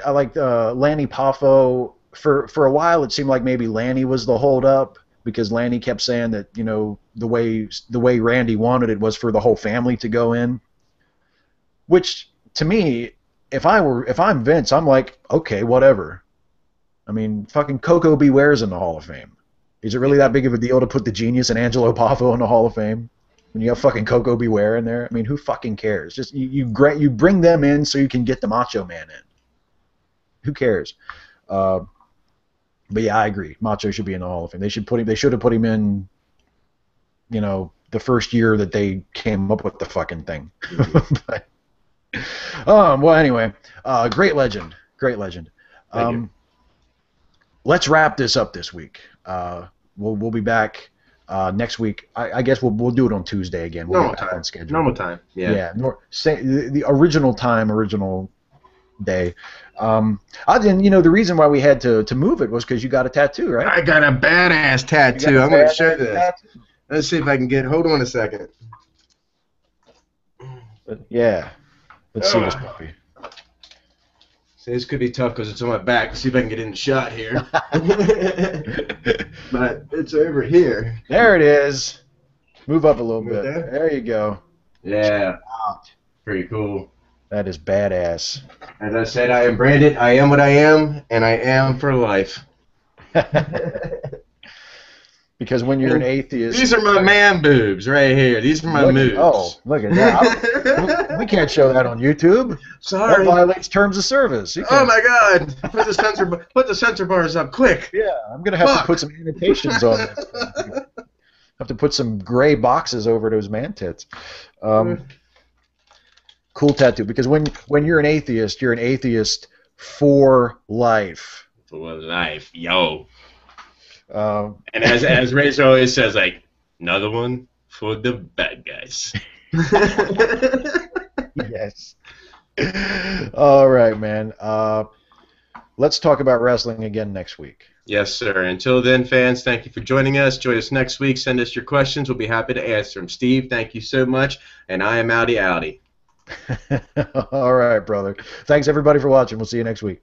[SPEAKER 1] I like Lanny Poffo. For a while, it seemed like maybe Lanny was the holdup because Lanny kept saying that the way Randy wanted it was for the whole family to go in. Which to me, if I'm Vince, I'm like, okay, whatever. I mean, fucking Coco Beware's in the Hall of Fame. Is it really that big of a deal to put the Genius and Angelo Poffo in the Hall of Fame? When you have fucking Coco Beware in there, I mean, who fucking cares? Just you bring them in so you can get the Macho Man in. Who cares? Uh, but yeah, I agree. Macho should be in the Hall of Fame. They should put him. They should have put him in. The first year that they came up with the fucking thing.
[SPEAKER 2] Hmm.
[SPEAKER 1] But, well, anyway, great legend, great legend.
[SPEAKER 2] Thank you.
[SPEAKER 1] Um, let's wrap this up this week. We'll be back next week. I guess we'll do it on Tuesday again. We'll
[SPEAKER 2] Normal
[SPEAKER 1] get back
[SPEAKER 2] time.
[SPEAKER 1] on schedule.
[SPEAKER 2] Normal time. Yeah.
[SPEAKER 1] Yeah, the original time, original day. I didn't. The reason why we had to move it was because you got a tattoo, right?
[SPEAKER 2] I got a badass
[SPEAKER 1] You got
[SPEAKER 2] tattoo.
[SPEAKER 1] a
[SPEAKER 2] I'm going to show
[SPEAKER 1] badass
[SPEAKER 2] this.
[SPEAKER 1] tattoo.
[SPEAKER 2] Let's see if I can get. Hold on a second.
[SPEAKER 1] But yeah, let's see this
[SPEAKER 2] Ugh.
[SPEAKER 1] puppy.
[SPEAKER 2] See, this could be tough because it's on my back. Let's see if I can get in the shot here. But it's over here.
[SPEAKER 1] There it is. Move up a little
[SPEAKER 2] Right
[SPEAKER 1] bit.
[SPEAKER 2] there?
[SPEAKER 1] There you go.
[SPEAKER 2] Yeah. Pretty cool.
[SPEAKER 1] That is badass.
[SPEAKER 2] As I said, I am branded. I am what I am, and I am for life.
[SPEAKER 1] Because when you're an atheist,
[SPEAKER 2] These are my man boobs right here. These are my moves.
[SPEAKER 1] look at that. We can't show that on YouTube. That
[SPEAKER 2] Sorry.
[SPEAKER 1] violates terms of service. You
[SPEAKER 2] Oh
[SPEAKER 1] can't-
[SPEAKER 2] my God! Put the sensor bars up, quick.
[SPEAKER 1] Yeah, I'm gonna have
[SPEAKER 2] Fuck.
[SPEAKER 1] to put some annotations on this. Have to put some gray boxes over those man tits. Cool tattoo. Because when you're an atheist for life.
[SPEAKER 2] For life, yo.
[SPEAKER 1] Um,
[SPEAKER 2] And as Razor always says, like, another one for the bad guys.
[SPEAKER 1] yes. All right, man. Let's talk about wrestling again next week.
[SPEAKER 2] Yes, sir. Until then, fans, thank you for joining us. Join us next week. Send us your questions. We'll be happy to answer them. Steve, thank you so much. And I am Outie Outie.
[SPEAKER 1] All right, brother. Thanks, everybody, for watching. We'll see you next week.